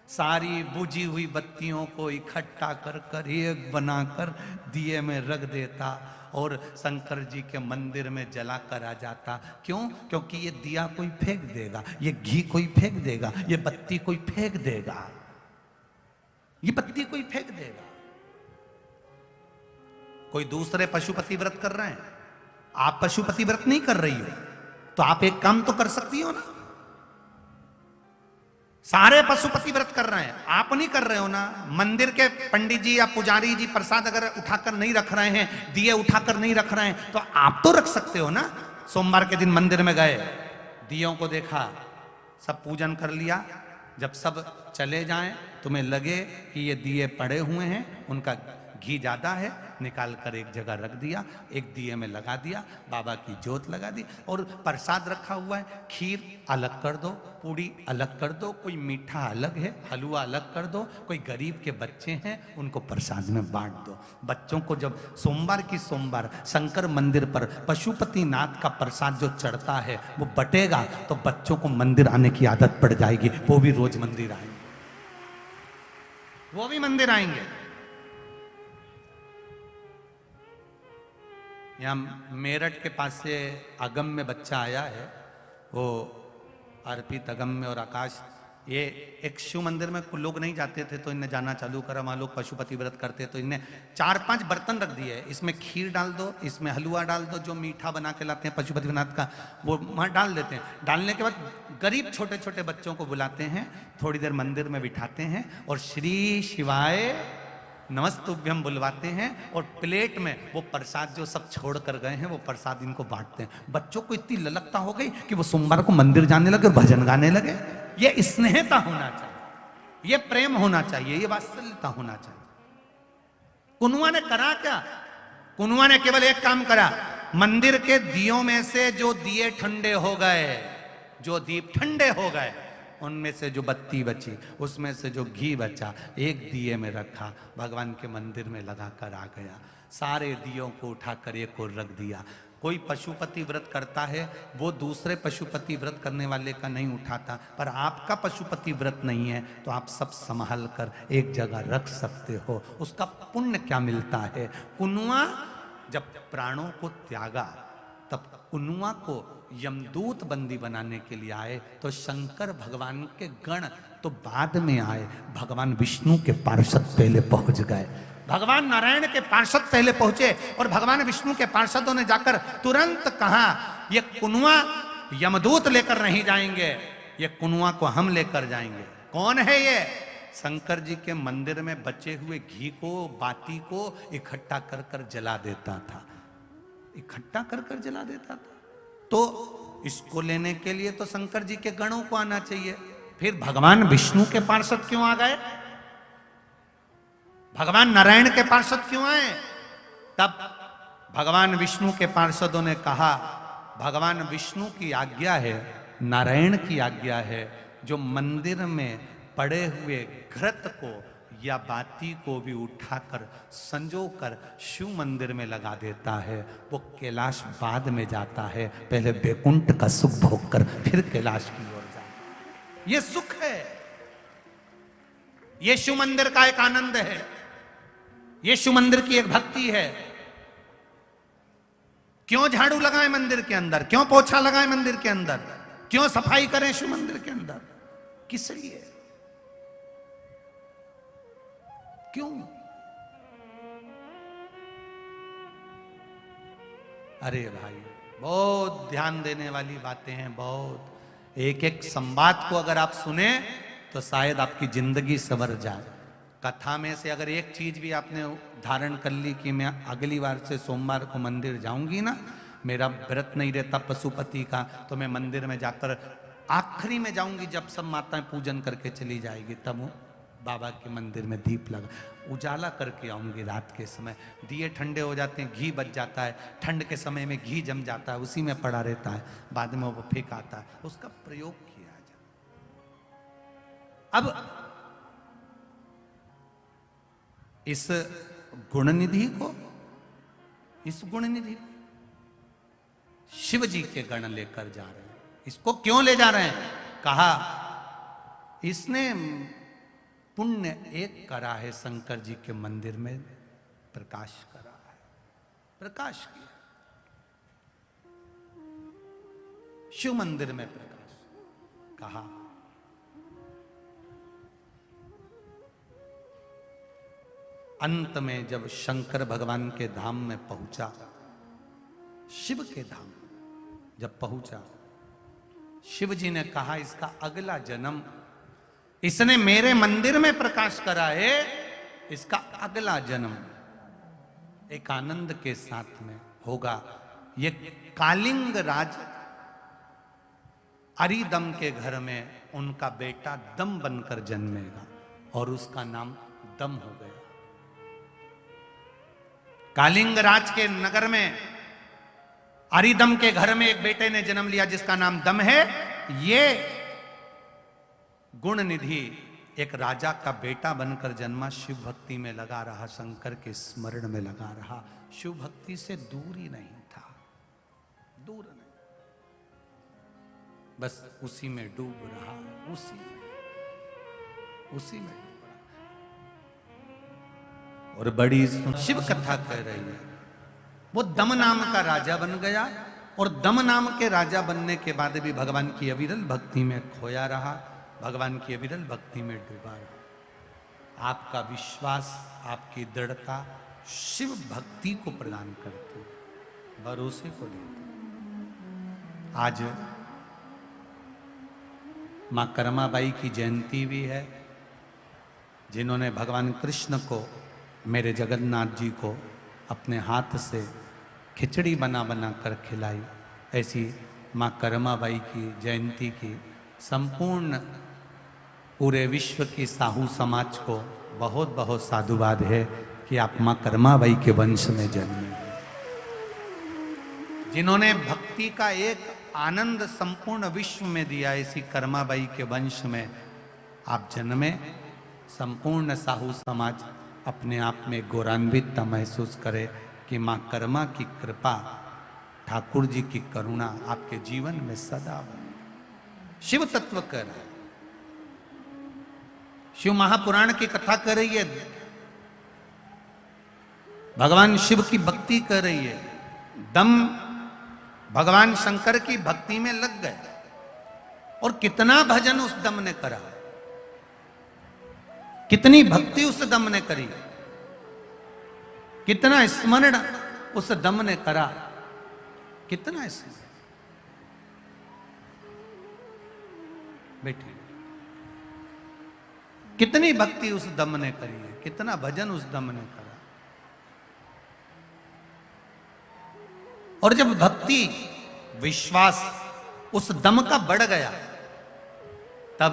Speaker 1: सारी बुझी हुई बत्तियों को इकट्ठा कर कर एक बनाकर दिए में रख देता और शंकर जी के मंदिर में जला कर आ जाता। क्यों? क्योंकि ये दिया कोई फेंक देगा, ये घी कोई फेंक देगा, ये बत्ती कोई फेंक देगा, ये बत्ती कोई फेंक देगा। कोई दूसरे पशुपति व्रत कर रहे हैं, आप पशुपति व्रत नहीं कर रही हो, तो आप एक काम तो कर सकती हो ना। सारे पशुपति व्रत कर रहे हैं, आप नहीं कर रहे हो ना। मंदिर के पंडित जी या पुजारी जी प्रसाद अगर उठाकर नहीं रख रहे हैं, दिए उठाकर नहीं रख रहे हैं, तो आप तो रख सकते हो ना। सोमवार के दिन मंदिर में गए, दियों को देखा, सब पूजन कर लिया, जब सब चले जाएं तुम्हें लगे कि ये दिए पड़े हुए हैं, उनका घी ज्यादा है, निकाल कर एक जगह रख दिया, एक दिए में लगा दिया, बाबा की जोत लगा दी, और प्रसाद रखा हुआ है, खीर अलग कर दो, पूड़ी अलग कर दो, कोई मीठा अलग है, हलवा अलग कर दो, कोई गरीब के बच्चे हैं उनको प्रसाद में बांट दो। बच्चों को जब सोमवार की सोमवार शंकर मंदिर पर पशुपति नाथ का प्रसाद जो चढ़ता है वो बटेगा, तो बच्चों को मंदिर आने की आदत पड़ जाएगी, वो भी रोज मंदिर आएंगे, वो भी मंदिर आएंगे। यहाँ मेरठ के पास से अगम में बच्चा आया है, वो अर्पित, अगम में और आकाश, ये एक शिव मंदिर में लोग नहीं जाते थे तो इनने जाना चालू करा। वहाँ लोग पशुपति व्रत करते तो इनने 4-5 बर्तन रख दिए, इसमें खीर डाल दो, इसमें हलवा डाल दो, जो मीठा बना के लाते हैं पशुपतिनाथ का वो वहाँ डाल देते हैं। डालने के बाद गरीब छोटे छोटे बच्चों को बुलाते हैं, थोड़ी देर मंदिर में बिठाते हैं और श्री शिवाय नमस्तुभ्यम बुलवाते हैं, और प्लेट में वो प्रसाद जो सब छोड़ कर गए हैं वो प्रसाद इनको बांटते हैं। बच्चों को इतनी ललकता हो गई कि वो सोमवार को मंदिर जाने लगे और भजन गाने लगे। ये स्नेहता होना चाहिए, ये प्रेम होना चाहिए, ये वात्सल्यता होना चाहिए। कुनुआ ने करा क्या? कुनुआ ने केवल एक काम करा, मंदिर के दियों में से जो दिए ठंडे हो गए, जो दीप ठंडे हो गए, उनमें से जो बत्ती बची, उसमें से जो घी बचा, एक दिए में रखा, भगवान के मंदिर में लगा कर आ गया। सारे दियों को उठाकर एक और रख दिया। कोई पशुपति व्रत करता है, वो दूसरे पशुपति व्रत करने वाले का नहीं उठाता, पर आपका पशुपति व्रत नहीं है तो आप सब संभाल कर एक जगह रख सकते हो, उसका पुण्य क्या मिलता है। कुनुआ जब प्राणों को त्यागा, तब कुनुआ को यमदूत बंदी बनाने के लिए आए, तो शंकर भगवान के गण तो बाद में आए, भगवान विष्णु के पार्षद पहले पहुंच गए, भगवान नारायण के पार्षद पहले पहुंचे, और भगवान विष्णु के पार्षदों ने जाकर तुरंत कहा ये कुनुआ यमदूत लेकर नहीं जाएंगे, ये कुनुआ को हम लेकर जाएंगे। कौन है ये? शंकर जी के मंदिर में बचे हुए घी को, बाती को इकट्ठा कर कर जला देता था, इकट्ठा कर कर जला देता था। तो इसको लेने के लिए तो शंकर जी के गणों को आना चाहिए। फिर भगवान विष्णु के पार्षद क्यों आ गए? भगवान नारायण के पार्षद क्यों आए? तब भगवान विष्णु के पार्षदों ने कहा, भगवान विष्णु की आज्ञा है, नारायण की आज्ञा है, जो मंदिर में पड़े हुए घृत को या बाती को भी उठाकर संजोकर शिव मंदिर में लगा देता है, वो कैलाश बाद में जाता है, पहले बैकुंठ का सुख भोग कर फिर कैलाश की ओर जाता है। ये सुख है, ये शिव मंदिर का एक आनंद है, ये शिव मंदिर की एक भक्ति है। क्यों झाड़ू लगाएं मंदिर के अंदर, क्यों पोछा लगाएं मंदिर के अंदर, क्यों सफाई करें शिव मंदिर के अंदर? किस लिए? क्यों? अरे भाई, बहुत ध्यान देने वाली बातें हैं, बहुत। एक एक संवाद को अगर आप सुने तो शायद आपकी जिंदगी संवर जाए। कथा में से अगर एक चीज भी आपने धारण कर ली कि मैं अगली बार से सोमवार को मंदिर जाऊंगी ना, मेरा व्रत नहीं रहता पशुपति का, तो मैं मंदिर में जाकर आखिरी में जाऊंगी जब सब माताएं पूजन करके चली जाएगी, तब बाबा के मंदिर में दीप लगा उजाला करके आऊंगी। रात के समय दिए ठंडे हो जाते हैं, घी बच जाता है, ठंड के समय में घी जम जाता है, उसी में पड़ा रहता है, बाद में वो फेंक आता है, उसका प्रयोग किया जाए। अब इस गुणनिधि को, इस गुणनिधि शिव जी के गण लेकर जा रहे हैं। इसको क्यों ले जा रहे हैं? कहा इसने पुण्य एक करा है, शंकर जी के मंदिर में प्रकाश करा है, प्रकाश किया शिव मंदिर में प्रकाश। कहा अंत में जब शंकर भगवान के धाम में पहुंचा, शिव के धाम जब पहुंचा, शिव जी ने कहा इसका अगला जन्म, इसने मेरे मंदिर में प्रकाश करा है, इसका अगला जन्म एक आनंद के साथ में होगा। ये कालिंग राज अरिदम के घर में उनका बेटा दम बनकर जन्मेगा और उसका नाम दम हो गया। कालिंग राज के नगर में अरिदम के घर में एक बेटे ने जन्म लिया जिसका नाम दम है। ये गुणनिधि एक राजा का बेटा बनकर जन्मा, शिव भक्ति में लगा रहा, शंकर के स्मरण में लगा रहा, शिव भक्ति से दूर ही नहीं था, दूर नहीं, बस उसी में डूब रहा, उसी में डूब रहा। और बड़ी शिव कथा कह रही है, वो दम नाम का राजा बन गया और दम नाम के राजा बनने के बाद भी भगवान की अविरल भक्ति में खोया रहा, भगवान की अविरल भक्ति में डूबा रहा। आपका विश्वास, आपकी दृढ़ता शिव भक्ति को प्रदान करती है, भरोसे को देती। आज मां कर्माबाई की जयंती भी है, जिन्होंने भगवान कृष्ण को, मेरे जगन्नाथ जी को अपने हाथ से खिचड़ी बना बना कर खिलाई। ऐसी मां कर्माबाई की जयंती की संपूर्ण पूरे विश्व की साहू समाज को बहुत बहुत साधुवाद है कि आप मां कर्माबाई के वंश में जन्मे, जिन्होंने भक्ति का एक आनंद संपूर्ण विश्व में दिया। ऐसी कर्माबाई के वंश में आप जन्मे, संपूर्ण साहू समाज अपने आप में गौरवान्वित महसूस करे कि मां कर्मा की कृपा, ठाकुर जी की करुणा आपके जीवन में सदा बने। शिव तत्व कर रहा है, शिव महापुराण की कथा कर रही है, भगवान शिव की भक्ति कर रही है। दम भगवान शंकर की भक्ति में लग गए और कितना भजन उस दम ने करा, कितनी भक्ति उस दम ने करी, कितना स्मरण उस दम ने करा, कितना स्मरण। बैठिए। कितनी भक्ति उस दम ने करी है, कितना भजन उस दम ने करा। और जब भक्ति विश्वास उस दम का बढ़ गया, तब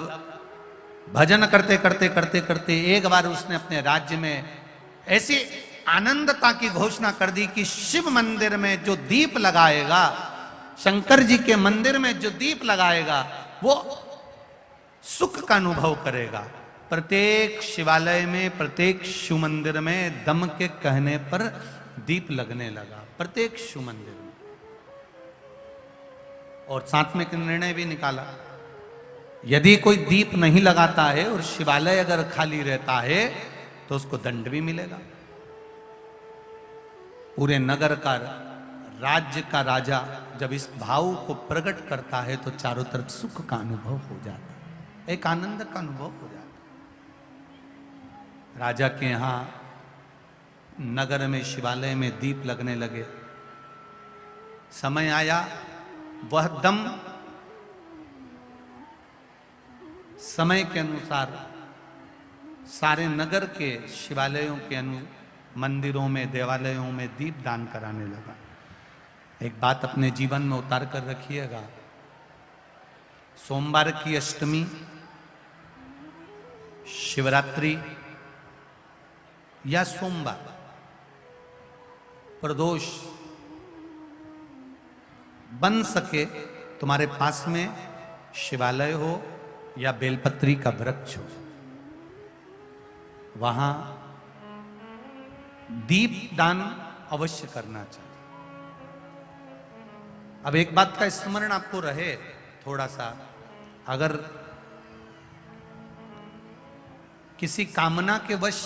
Speaker 1: भजन करते करते करते करते एक बार उसने अपने राज्य में ऐसी आनंदता की घोषणा कर दी कि शिव मंदिर में जो दीप लगाएगा, शंकर जी के मंदिर में जो दीप लगाएगा, वो सुख का अनुभव करेगा। प्रत्येक शिवालय में, प्रत्येक शिव मंदिर में दम के कहने पर दीप लगने लगा, प्रत्येक शिव मंदिर में। और साथ में एक निर्णय भी निकाला, यदि कोई दीप नहीं लगाता है और शिवालय अगर खाली रहता है तो उसको दंड भी मिलेगा। पूरे नगर का, राज्य का राजा जब इस भाव को प्रकट करता है तो चारों तरफ सुख का अनुभव हो जाता है, एक आनंद का अनुभव हो जाता है। राजा के यहां नगर में, शिवालय में दीप लगने लगे। समय आया, वह दम समय के अनुसार सारे नगर के शिवालयों के मंदिरों में, देवालयों में दीप दान कराने लगा। एक बात अपने जीवन में उतार कर रखिएगा, सोमवार की अष्टमी, शिवरात्रि या सोमवार, प्रदोष बन सके तुम्हारे पास में शिवालय हो या बेलपत्री का वृक्ष हो, वहां दीप दान अवश्य करना चाहिए। अब एक बात का स्मरण आपको रहे थोड़ा सा, अगर किसी कामना के वश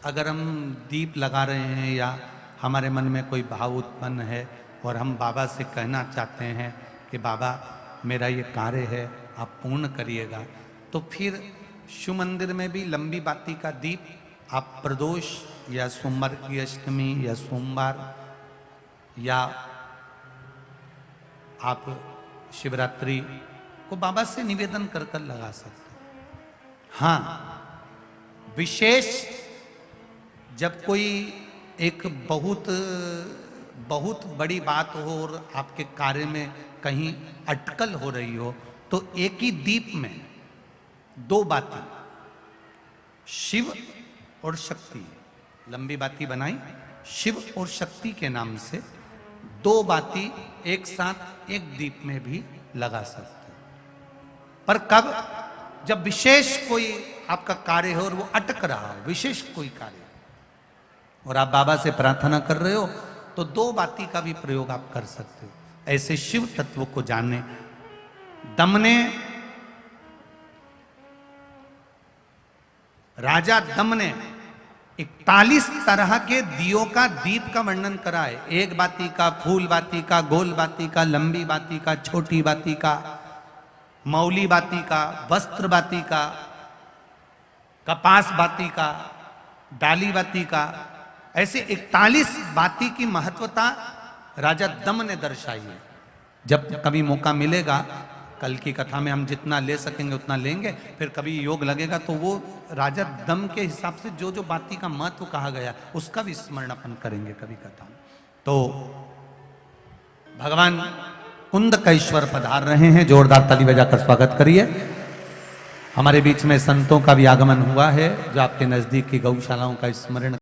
Speaker 1: अगर हम दीप लगा रहे हैं या हमारे मन में कोई भाव उत्पन्न है और हम बाबा से कहना चाहते हैं कि बाबा मेरा ये कार्य है, आप पूर्ण करिएगा, तो फिर शिव मंदिर में भी लंबी बाती का दीप आप प्रदोष या सोमवार की अष्टमी या सोमवार या आप शिवरात्रि को बाबा से निवेदन कर कर लगा सकते हैं। हाँ, विशेष जब कोई एक बहुत बड़ी बात हो और आपके कार्य में कहीं अटकल हो रही हो, तो एक ही दीप में दो बाती, शिव और शक्ति, लंबी बाती बनाई शिव और शक्ति के नाम से, दो बाती एक साथ एक दीप में भी लगा सकते हैं। पर कब? जब विशेष कोई आपका कार्य हो और वो अटक रहा हो, विशेष कोई कार्य, और आप बाबा से प्रार्थना कर रहे हो, तो दो बाती का भी प्रयोग आप कर सकते हो। ऐसे शिव तत्व को जानने दम ने, राजा दम ने 41 तरह के दियों का, दीप का वर्णन करा है। एक बाती का, फूल बाती का, गोल बाती का, लंबी बाती का, छोटी बाती का, मौली बाती का, वस्त्र बाती का, कपास बाती का, डाली बाती का, ऐसे 41 बाती की महत्वता राजा दम ने दर्शाई है। जब कभी मौका मिलेगा, कल की कथा में हम जितना ले सकेंगे उतना लेंगे, फिर कभी योग लगेगा तो वो राजा दम के हिसाब से जो जो बाती का महत्व कहा गया उसका भी स्मरण अपन करेंगे कभी कथा में। तो भगवान कुंदकेश्वर पधार रहे हैं, जोरदार ताली बजाकर स्वागत करिए। हमारे बीच में संतों का भी आगमन हुआ है जो आपके नजदीक की गौशालाओं का स्मरण